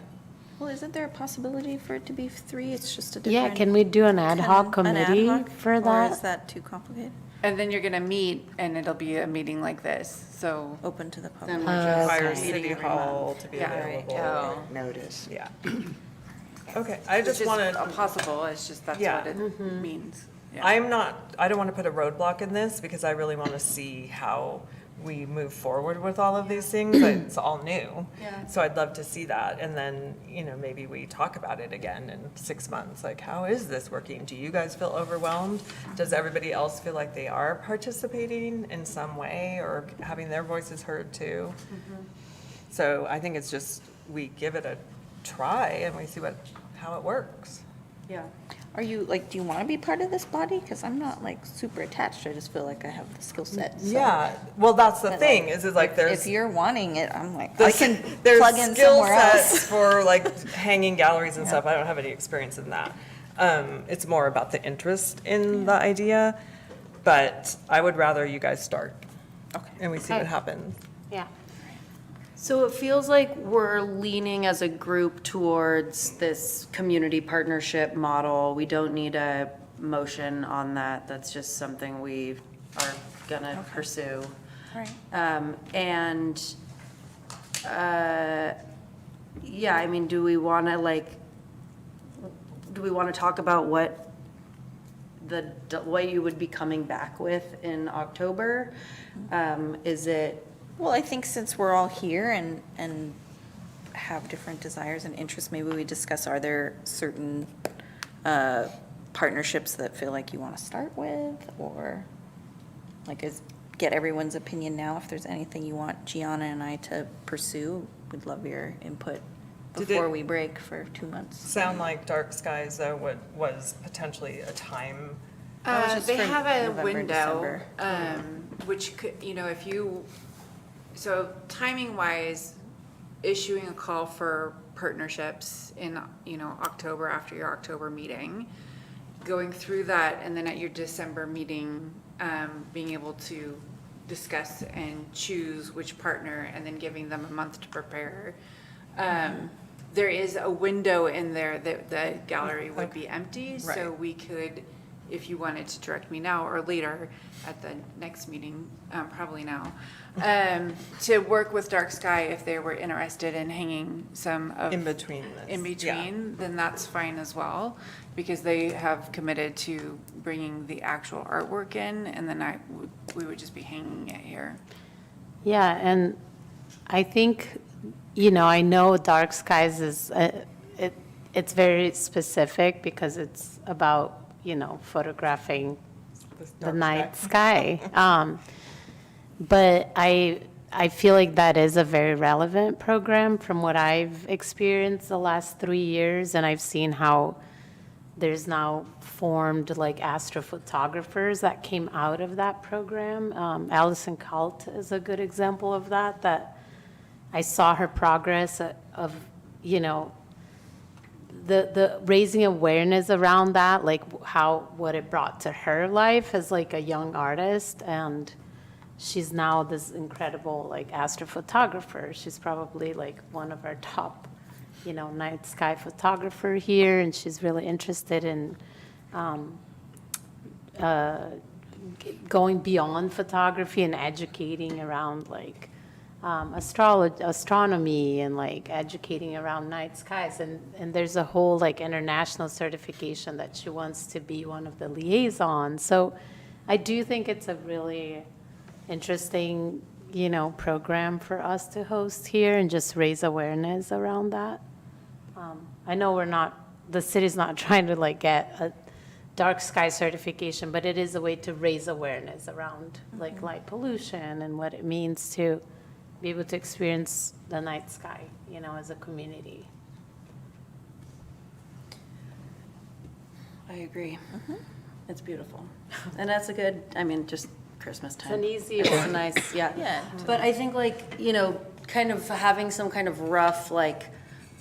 Well, isn't there a possibility for it to be three? It's just a Yeah, different. can we do an ad hoc an ad committee hoc? for Or is that? that too complicated? And then you're gonna meet, and it'll be a meeting like this, so. Open to the public? Then we're just Require meeting City every Hall month. to be Yeah. available. Notice. Yeah. Okay, I Which just is wanted. possible, it's just that's Yeah. what it means. Yeah. I don't want to put a roadblock in this because I really want to see how we move forward with all of these things. It's all new. Yeah. So I'd love to see that. And then, maybe we talk about it again in 6 months. Like, how is this working? Do you guys feel overwhelmed? Does everybody else feel like they are participating in some way or having their voices heard too? So I think it's just, we give it a try and we see what how it works. Yeah. Are you, like, do you want to be part of this body? Because I'm not, like, super attached. I just feel like I have the skill set. so- Yeah, well, that's the But, thing, like, is like there's. If you're wanting it, I'm like, I can There's plug in skill somewhere sets else. for like hanging galleries and stuff. I don't have any experience in that. It's more about the interest in the idea, but I would rather you guys start. Okay. And we see what Okay. happens. Yeah. So it feels like we're leaning as a group towards this community partnership model. We don't need a motion on that. That's just something we are gonna pursue. All right. And, yeah, I mean, do we want to talk about what what you would be coming back with in October? Is it, Well, I think since we're all here and have different desires and interests, maybe we discuss, are there certain partnerships that feel like you want to start with? Or like get everyone's opinion now. If there's anything you want Gianna and I to pursue, we'd love your input Did before it- we break for 2 months. Sound like Dark Skies though was potentially a time. That was just They for have a November, window, December. which could, if you, so timing wise, issuing a call for partnerships in, October after your October meeting, going through that, and then at your December meeting, being able to discuss and choose which partner, and then giving them a month to prepare. There is a window in there that the gallery would be empty, so Right. we could, if you wanted to direct me now or later at the next meeting, probably now, to work with Dark Sky if they were interested in hanging some of. In between this, In yeah. between, then that's fine as well, because they have committed to bringing the actual artwork in, and then we would just be hanging it here. Yeah, and I think, I know Dark Skies is, it's very specific because it's about, photographing the dark night sky. But I feel like that is a very relevant program from what I've experienced the last 3 years, and I've seen how there's now formed like astrophotographers that came out of that program. Alison Kalt is a good example of that I saw her progress of, the raising awareness around that, like what it brought to her life as like a young artist. And she's now this incredible like astrophotographer. She's probably like one of our top, night sky photographer here. And she's really interested in going beyond photography and educating around like astronomy and like educating around night skies. And there's a whole like international certification that she wants to be one of the liaisons. So I do think it's a really interesting, program for us to host here and just raise awareness around that. I know the city's not trying to like get a dark sky certification, but it is a way to raise awareness around like light pollution and what it means to be able to experience the night sky, as a community. I agree. It's beautiful. And that's just Christmas time. It's an easy It's one. nice, yeah. Yeah. But I think kind of having some kind of rough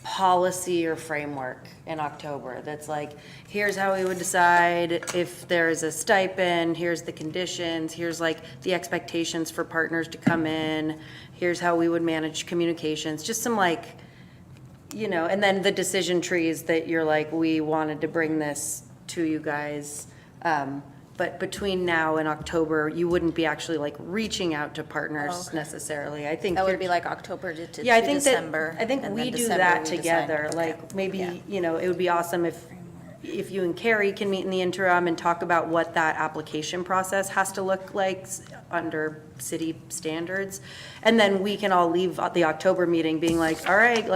policy or framework in October that's like, here's how we would decide if there's a stipend, here's the conditions, here's the expectations for partners to come in, here's how we would manage communications, just some and then the decision trees that you're like, we wanted to bring this to you guys. But between now and October, you wouldn't be actually reaching out to partners necessarily. I think That would you're- be like October to yeah, I think December. I think and we then do December that we decide. together, Okay. maybe, Yeah. it would be awesome if you and Carrie can meet in the interim and talk about what that application process has to look like under city standards. And then we can all leave at the October meeting being like, all right,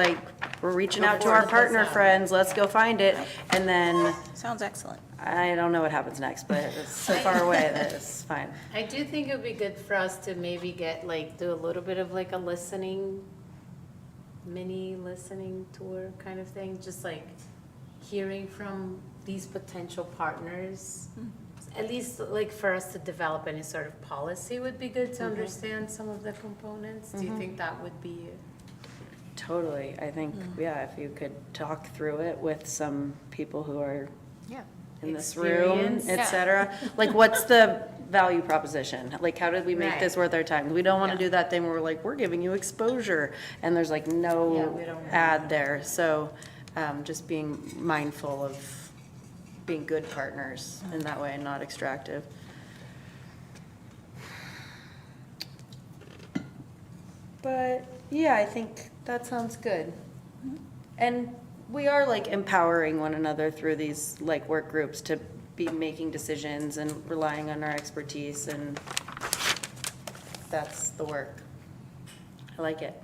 we're reaching out to our partner friends, let's go find it. And then, Sounds excellent. I don't know what happens next, but it's so far away that it's fine. I do think it would be good for us to maybe do a little bit of a mini listening tour kind of thing, just hearing from these potential partners, at least like for us to develop any sort of policy would be good to understand some of the components. Do you think that would be? Totally. I think, yeah, if you could talk through it with some people who are Yeah. in this room, Experience. et cetera. Like, what's the value proposition? Like, how did we make Right. this worth our time? We don't want to Yeah. do that thing where we're like, we're giving you exposure, and there's like Yeah, no we don't want ad there. So, just being mindful of being good partners in that way and not extractive. But, yeah, I think that sounds good. And we are like empowering one another through these like work groups to be making decisions and relying on our expertise, and that's the work. I like it.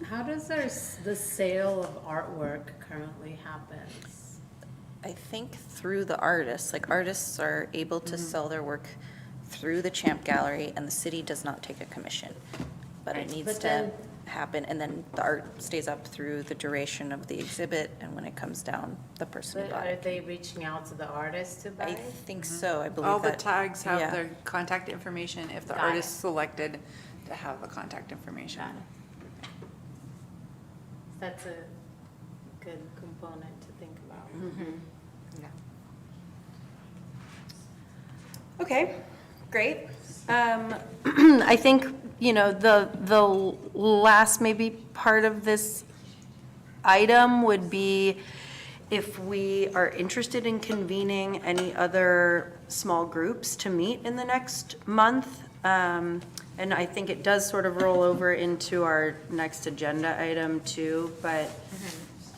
How does the sale of artwork currently happen? I think through the artists, like artists are able to sell their work through the Champ Gallery, and the city does not take a commission. But it needs But to then- happen, and then the art stays up through the duration of the exhibit, and when it comes down, the person who But bought are it. they reaching out to the artists to buy I it? think so, I believe All the that. tags have yeah. their contact information if the Got it. artist selected to have the contact information. Got it. That's a good component to think about. Yeah. Okay, great. I think, the last maybe part of this item would be if we are interested in convening any other small groups to meet in the next month. And I think it does sort of roll over into our next agenda item too, but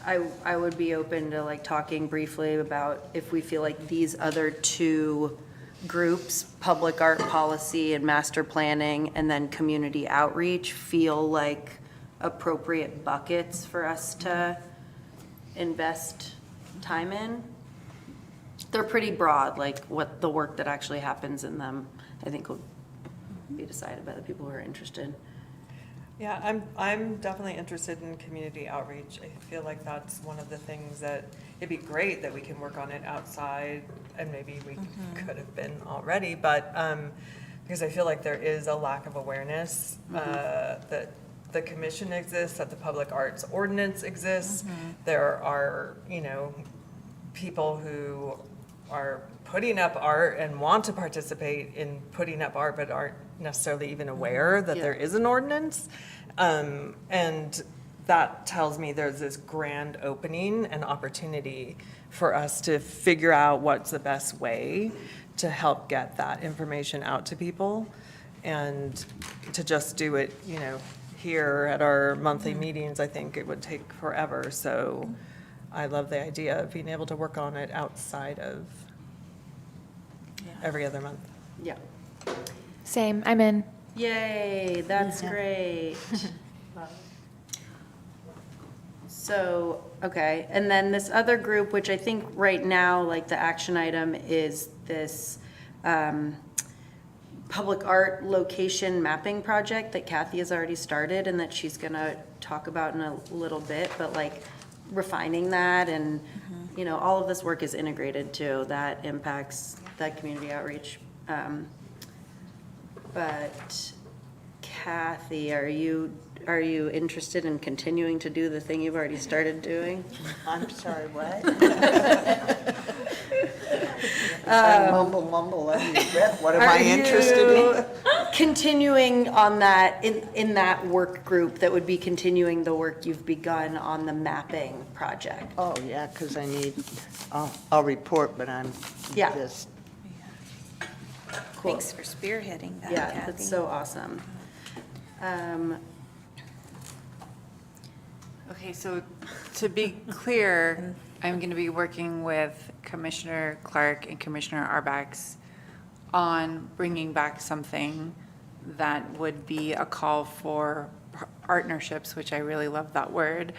I would be open to like talking briefly about if we feel like these other two groups, public art policy and master planning, and then community outreach, feel like appropriate buckets for us to invest time in. They're pretty broad, like what the work that actually happens in them, I think will be decided by the people who are interested. Yeah, I'm definitely interested in community outreach. I feel like that's one of the things that, it'd be great that we can work on it outside, and maybe we could have been already, but, because I feel like there is a lack of awareness, that the commission exists, that the public arts ordinance exists. There are, people who are putting up art and want to participate in putting up art, but aren't necessarily even aware that there is an ordinance. And that tells me there's this grand opening and opportunity for us to figure out what's the best way to help get that information out to people. And to just do it, here at our monthly meetings, I think it would take forever. So I love the idea of being able to work on it outside of every other month. Yeah. Same, I'm in. Yay, that's great. So, okay, and then this other group, which I think right now, like the action item is this public art location mapping project that Kathy has already started and that she's gonna talk about in a little bit, but like refining that and, all of this work is integrated too, that impacts that community outreach. But Kathy, are you interested in continuing to do the thing you've already started doing? I'm sorry, what? Mumble under your breath. What am I interested in? Continuing on that, in that work group that would be continuing the work you've begun on the mapping project? Oh, yeah, because I'll report, but I'm Yeah. just, Cool. Thanks for spearheading that, Yeah, Kathy. that's so awesome. Okay, so to be clear, I'm going to be working with Commissioner Clark and Commissioner Arbax on bringing back something that would be a call for partnerships, which I really love that word.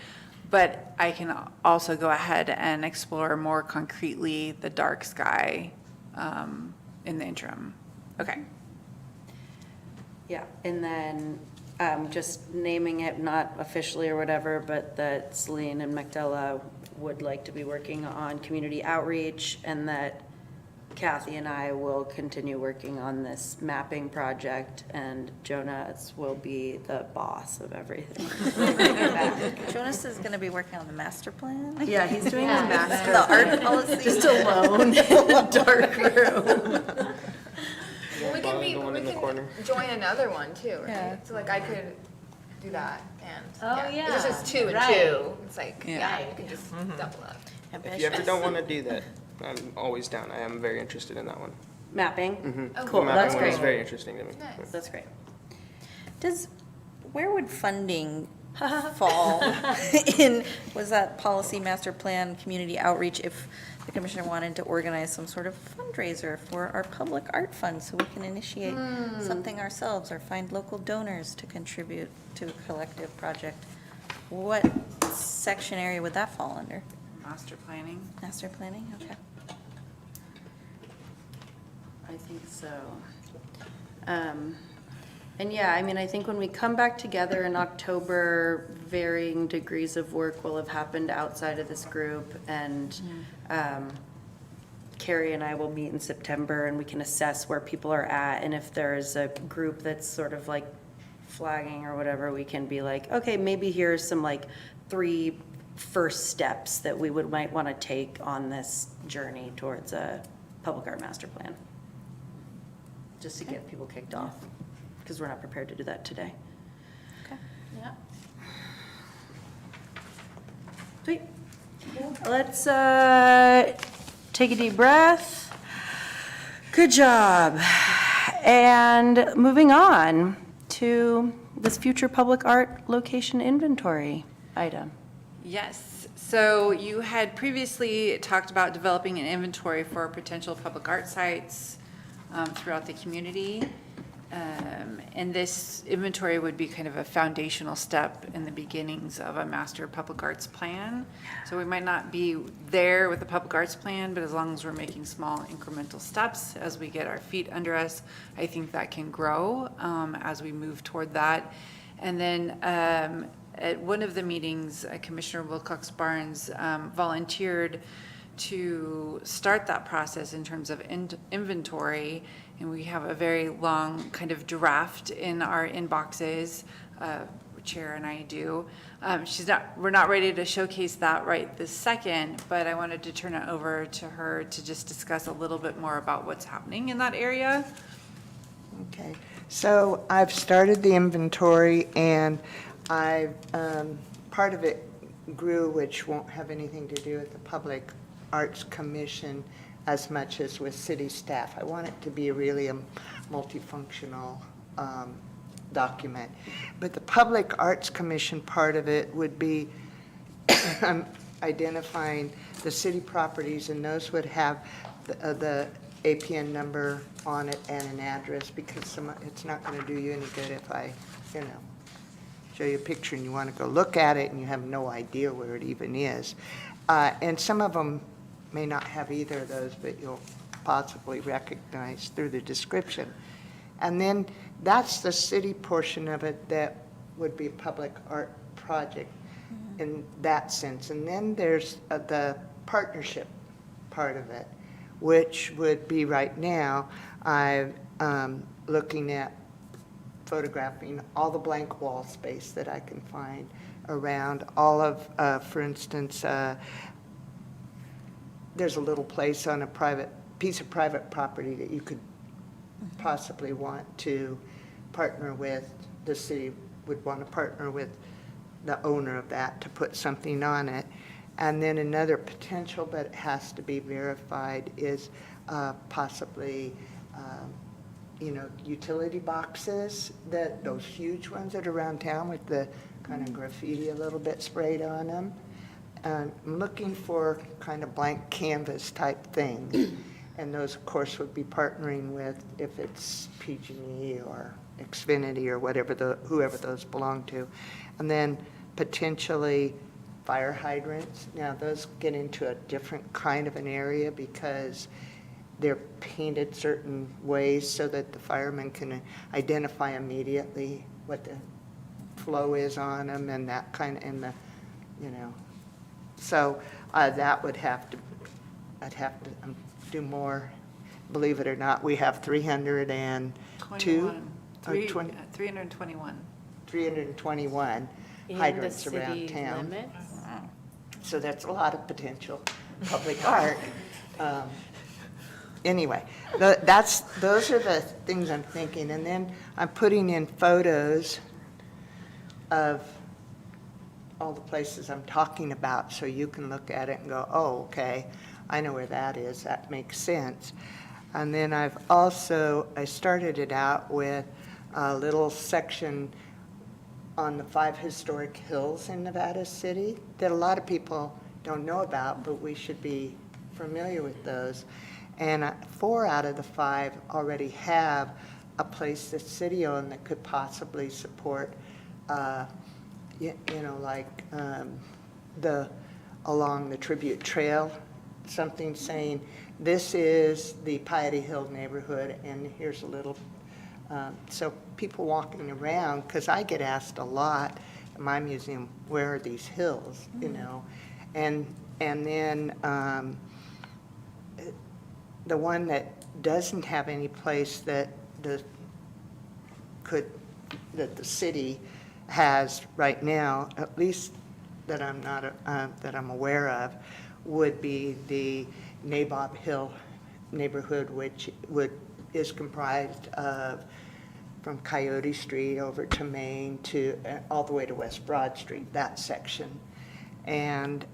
But I can also go ahead and explore more concretely the dark sky in the interim. Okay. Yeah, and then just naming it, not officially or whatever, but that Celine and Macdella would like to be working on community outreach, and that Kathy and I will continue working on this mapping project, and Jonas will be the boss of everything. Jonas is going to be working on the master plan. Yeah, he's doing the master. The art policy. Just alone in a dark room. We can be, The one we in the can corner. join another one too, Yeah. right? So like I could do that and. Oh, It's just two and right. two. It's like, yeah, you can just double up. If you ever don't want to do that, I'm always down. I am very interested in that one. Mapping? Mhm. Cool, The that's mapping one is great. very interesting to me. Nice. That's great. Where would funding fall in, was that policy, master plan, community outreach, if the commissioner wanted to organize some sort of fundraiser for our public art fund so we can initiate something ourselves or find local donors to contribute to a collective project? What section area would that fall under? Master planning. Master planning? Okay. I think so. And yeah, I mean, I think when we come back together in October, varying degrees of work will have happened outside of this group, and Carrie and I will meet in September, and we can assess where people are at, and if there's a group that's sort of like flagging or whatever, we can be like, okay, maybe here's some like 3 first steps that we might want to take on this journey towards a public art master plan. Just to get people kicked off, because we're not prepared to do that today. Okay. Yeah. Sweet. Let's take a deep breath. Good job. And moving on to this future public art location inventory item. Yes, so you had previously talked about developing an inventory for potential public art sites throughout the community. And this inventory would be kind of a foundational step in the beginnings of a master public arts plan. So we might not be there with the public arts plan, but as long as we're making small incremental steps as we get our feet under us, I think that can grow as we move toward that. And then at one of the meetings, Commissioner Wilcox Barnes volunteered to start that process in terms of inventory, and we have a very long kind of draft in our inboxes. Chair and I do. We're not ready to showcase that right this second, but I wanted to turn it over to her to just discuss a little bit more about what's happening in that area. Okay, so I've started the inventory, and I've, part of it grew, which won't have anything to do with the Public Arts Commission as much as with city staff. I want it to be really a multifunctional document. But the Public Arts Commission part of it would be identifying the city properties, and those would have the APN number on it and an address, because it's not going to do you any good if I, show you a picture and you want to go look at it and you have no idea where it even is. And some of them may not have either of those, but you'll possibly recognize through the description. And then that's the city portion of it that would be a public art project in that sense. And then there's the partnership part of it, which would be right now, I'm looking at photographing all the blank wall space that I can find around all of, for instance, there's a little place on a piece of private property that you could possibly want to partner with. The city would want to partner with the owner of that to put something on it. And then another potential, but it has to be verified, is possibly, utility boxes, those huge ones that are around town with the kind of graffiti a little bit sprayed on them. I'm looking for kind of blank canvas type things. And those, of course, would be partnering with, if it's PG&E or Xfinity or whoever those belong to. And then potentially fire hydrants. Now, those get into a different kind of an area because they're painted certain ways so that the firemen can identify immediately what the flow is on them and that kind of, So That would have to, I'd have to do more. Believe it or not, we have 302 or 321. 321 In the hydrants around city town. limits? So that's a lot of potential public art. Anyway, those are the things I'm thinking. And then I'm putting in photos of all the places I'm talking about, so you can look at it and go, oh, okay, I know where that is, that makes sense. And then I started it out with a little section on the 5 historic hills in Nevada City that a lot of people don't know about, but we should be familiar with those. And 4 out of the 5 already have a place that's city-owned that could possibly support, like along the Tribute Trail, something saying, this is the Piety Hill neighborhood, and here's a little, so people walking around, because I get asked a lot in my museum, where are these hills, And then the one that doesn't have any place that the city has right now, at least that I'm aware of, would be the Nabob Hill neighborhood, which is comprised of from Coyote Street over to Main to all the way to West Broad Street, that section. And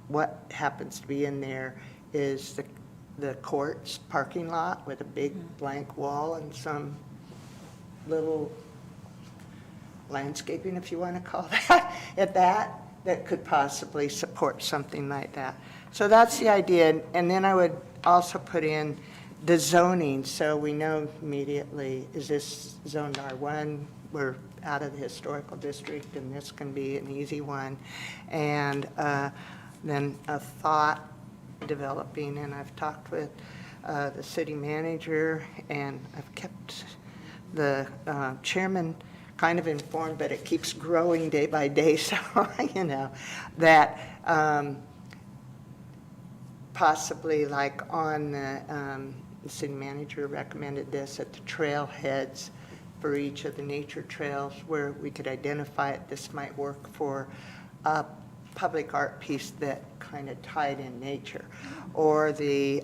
what happens to be in there is the court's parking lot with a big blank wall and some little landscaping, if you want to call that could possibly support something like that. So that's the idea. And then I would also put in the zoning, so we know immediately, is this zoned R1? We're out of the historical district, and this can be an easy one. And then a thought developing, and I've talked with the city manager, and I've kept the chairman kind of informed, but it keeps growing day by day, so, that possibly like on the city manager recommended this at the trailheads for each of the nature trails where we could identify it. This might work for a public art piece that kind of tied in nature. Or the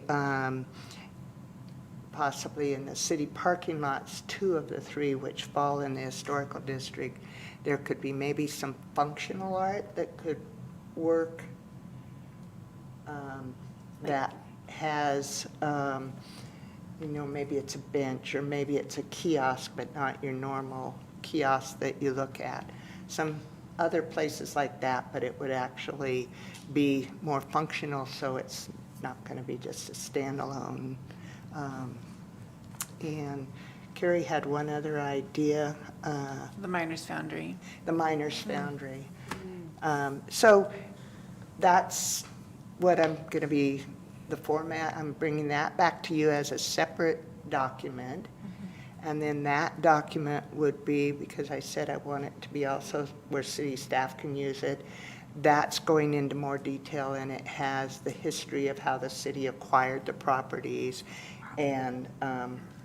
possibly in the city parking lots, 2 of the 3 which fall in the historical district, there could be maybe some functional art that could work that has, maybe it's a bench or maybe it's a kiosk, but not your normal kiosk that you look at. Some other places like that, but it would actually be more functional, so it's not going to be just a standalone. And Carrie had one other idea. The Miners Foundry. The Miners Foundry. So that's what I'm going to be, the format. I'm bringing that back to you as a separate document. And then that document would be, because I said I want it to be also where city staff can use it, that's going into more detail, and it has the history of how the city acquired the properties and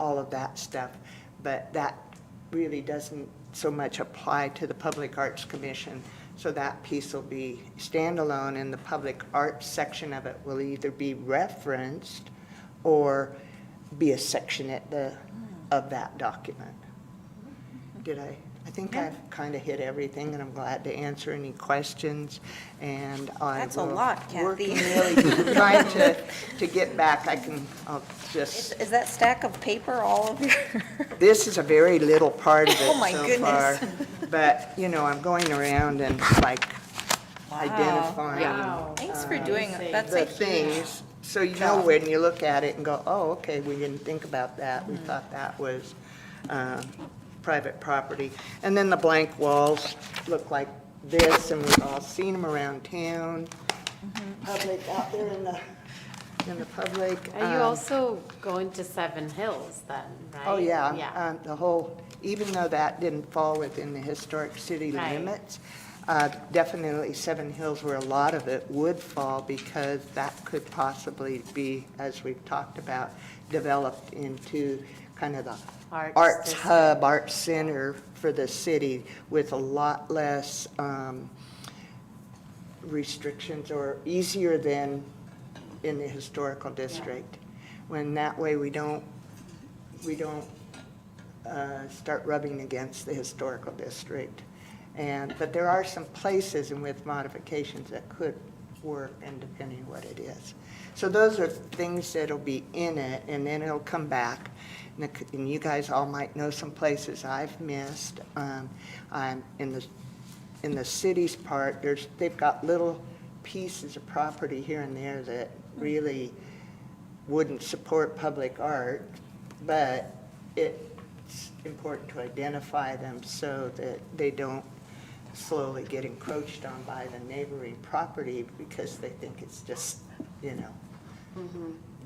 all of that stuff. But that really doesn't so much apply to the Public Arts Commission. So that piece will be standalone, and the public arts section of it will either be referenced or be a section of that document. Did I think I've kind of hit everything, and I'm glad to answer any questions. And That's a lot, Kathy. Working really trying to get back. I'll just. Is that stack of paper all of your? This is a very little part of it Oh, my so goodness. far. But, I'm going around and like identifying. Thanks for doing, that's The a huge. things, so when you look at it and go, oh, okay, we didn't think about that. We thought that was private property. And then the blank walls look like this, and we've all seen them around town. Public, out there in the public. Are you also going to Seven Hills then, right? Oh, yeah. Yeah. The whole, even though that didn't fall within the historic city Right. limits, Definitely Seven Hills where a lot of it would fall, because that could possibly be, as we've talked about, developed into kind of the arts hub, arts center for the city with a lot less restrictions, or easier than in the historical district. When that way we don't start rubbing against the historical district. But there are some places and with modifications that could work, and depending what it is. So those are things that'll be in it, and then it'll come back. And you guys all might know some places I've missed. I'm in the city's part, they've got little pieces of property here and there that really wouldn't support public art, but it's important to identify them so that they don't slowly get encroached on by the neighboring property because they think it's just,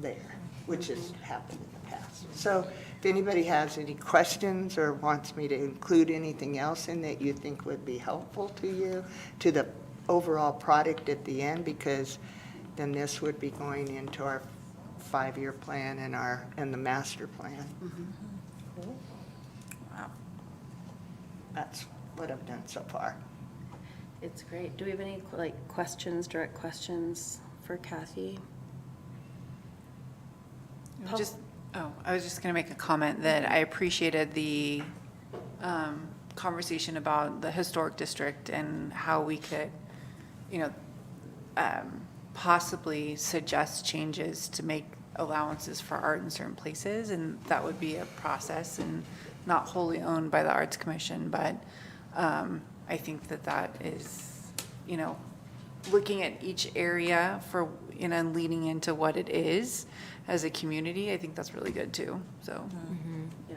there, which has happened in the past. So if anybody has any questions or wants me to include anything else in that you think would be helpful to you, to the overall product at the end, because then this would be going into our 5-year plan and the master plan. Wow. That's what I've done so far. It's great. Do we have any questions, direct questions for Kathy? I was just going to make a comment that I appreciated the conversation about the historic district and how we could, possibly suggest changes to make allowances for art in certain places, and that would be a process and not wholly owned by the Arts Commission, but I think that is, looking at each area for, and leading into what it is as a community, I think that's really good too, so. Yeah.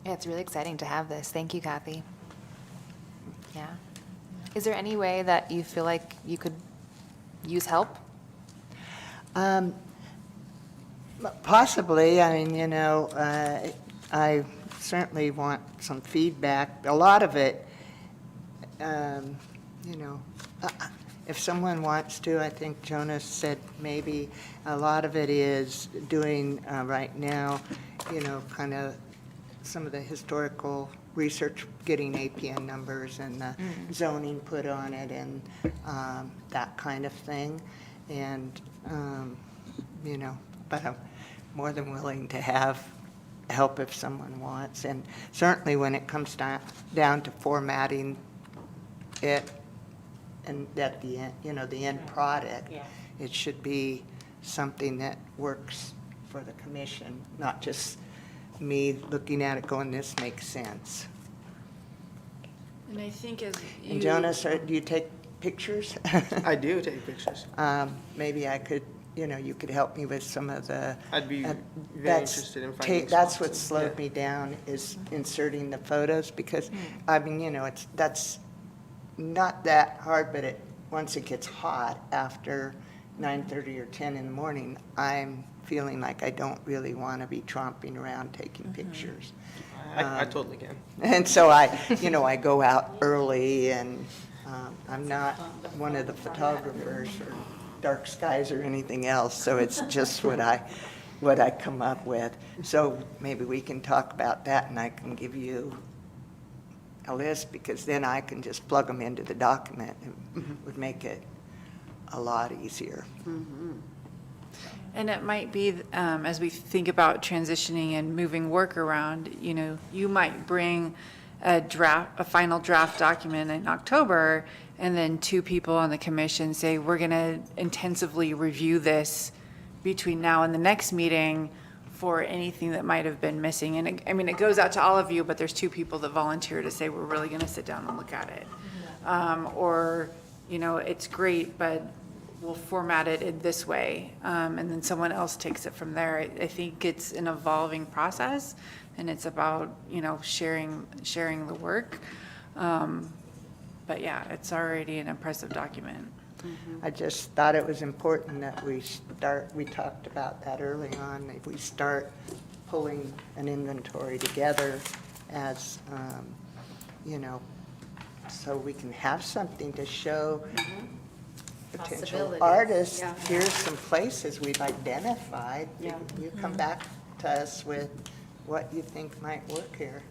Yeah, it's really exciting to have this. Thank you, Kathy. Yeah. Is there any way that you feel like you could use help? Possibly. I mean, I certainly want some feedback. A lot of it, if someone wants to, I think Jonas said maybe a lot of it is doing right now, kind of some of the historical research, getting APN numbers and the zoning put on it and that kind of thing. And, but I'm more than willing to have help if someone wants. And certainly when it comes down to formatting it and at the end, the end product, it should be something that works for the commission, not just me looking at it going, this makes sense. And I think as you. And Jonas, do you take pictures? I do take pictures. Maybe I could, you could help me with some of the. I'd be very interested in finding That's what spots. slowed Yeah. me down, is inserting the photos, because, I mean, that's not that hard, but once it gets hot after 9:30 or 10 in the morning, I'm feeling like I don't really want to be tromping around taking pictures. I totally can. And so I go out early, and I'm not one of the photographers or dark skies or anything else, so it's just what I come up with. So maybe we can talk about that, and I can give you a list, because then I can just plug them into the document, and would make it a lot easier. And it might be, as we think about transitioning and moving work around, you might bring a final draft document in October, and then 2 people on the commission say, we're going to intensively review this between now and the next meeting for anything that might have been missing. And it goes out to all of you, but there's 2 people that volunteer to say, we're really going to sit down and look at it. Or, it's great, but we'll format it in this way, and then someone else takes it from there. I think it's an evolving process, and it's about, sharing the work. But yeah, it's already an impressive document. I just thought it was important that we talked about that early on, if we start pulling an inventory together as, so we can have something to show potential Possibilities, artists. yeah. Here's some places we've identified. Yeah. You come back to us with what you think might work here.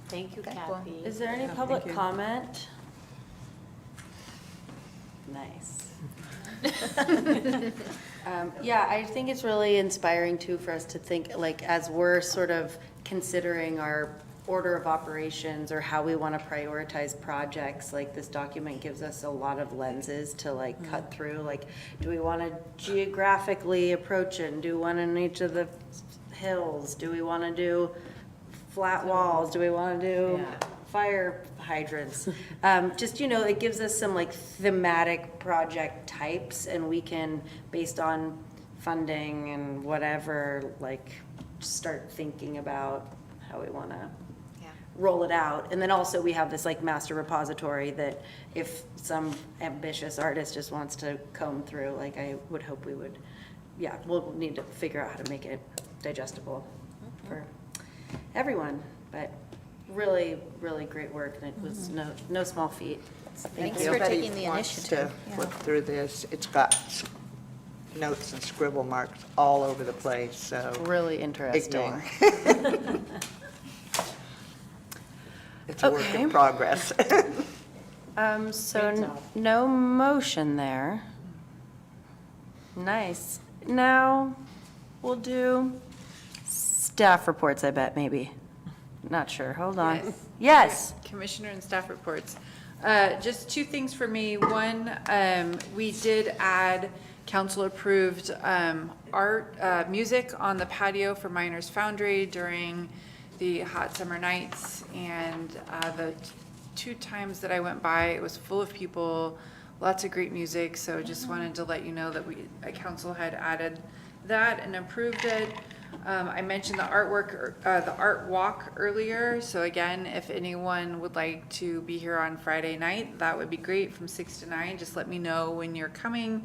Thank you, Kathy. Is there any public comment? Nice. Yeah, I think it's really inspiring too for us to think, like, as we're sort of considering our order of operations or how we want to prioritize projects, like this document gives us a lot of lenses to like cut through, like, do we want to geographically approach it and do one in each of the hills? Do we want to do flat walls? Do we want to do fire hydrants? Just, it gives us some like thematic project types, and we can, based on funding and whatever, like start thinking about how we want to roll it out. And then also we have this like master repository that if some ambitious artist just wants to comb through, like I would hope we would, we'll need to figure out how to make it digestible for everyone. But really, really great work, and it was no small feat. Thank Thanks you. for Anybody taking the wants initiative. to flip through this, it's got notes and scribble marks all over the place, so Really interesting. ignore. It's a work Okay. in progress. So no motion there. Nice. Now we'll do staff reports, I bet, maybe. Not sure. Hold on. Yes. Yes. Commissioner and staff reports. Just two things for me. One, we did add council-approved art, music on the patio for Miners Foundry during the hot summer nights. And the two times that I went by, it was full of people, lots of great music. So just wanted to let you know that council had added that and approved it. I mentioned the artwork, the art walk earlier. So again, if anyone would like to be here on Friday night, that would be great from 6 to 9. Just let me know when you're coming.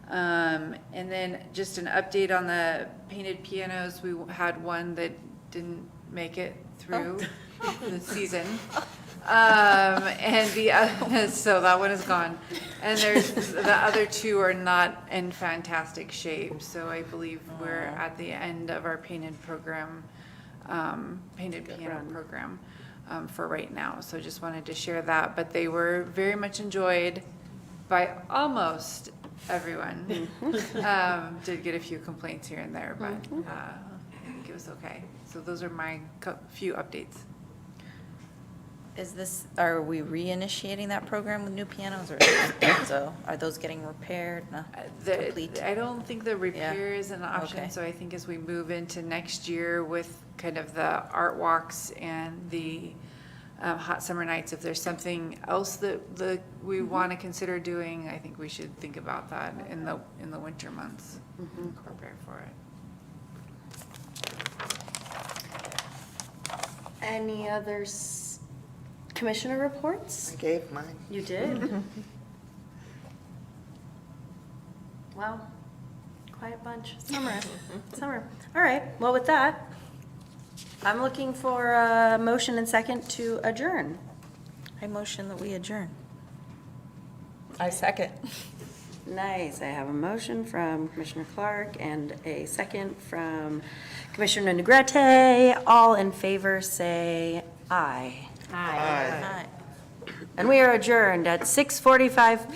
And then just an update on the painted pianos. We had one that didn't make it through the season. And so that one is gone. And the other two are not in fantastic shape. So I believe we're at the end of our painted program, painted piano program, for right now. So just wanted to share that, but they were very much enjoyed by almost everyone. Did get a few complaints here and there, but, I think it was okay. So those are my few updates. Are we reinitiating that program with new pianos, or is it done? So are those getting repaired? No, complete? I don't think the repair is an option, Okay. so I think as we move into next year with kind of the art walks and the hot summer nights, if there's something else that we want to consider doing, I think we should think about that in the winter months, prepare for it. Any other commissioner reports? I gave mine. You did? Wow. Quiet bunch. Summer. Summer. All right. Well, with that, I'm looking for a motion and second to adjourn. I motion that we adjourn. I second. Nice. I have a motion from Commissioner Clark and a second from Commissioner Negrete. All in favor, say aye. Aye. And we are adjourned at 6:45 p.m.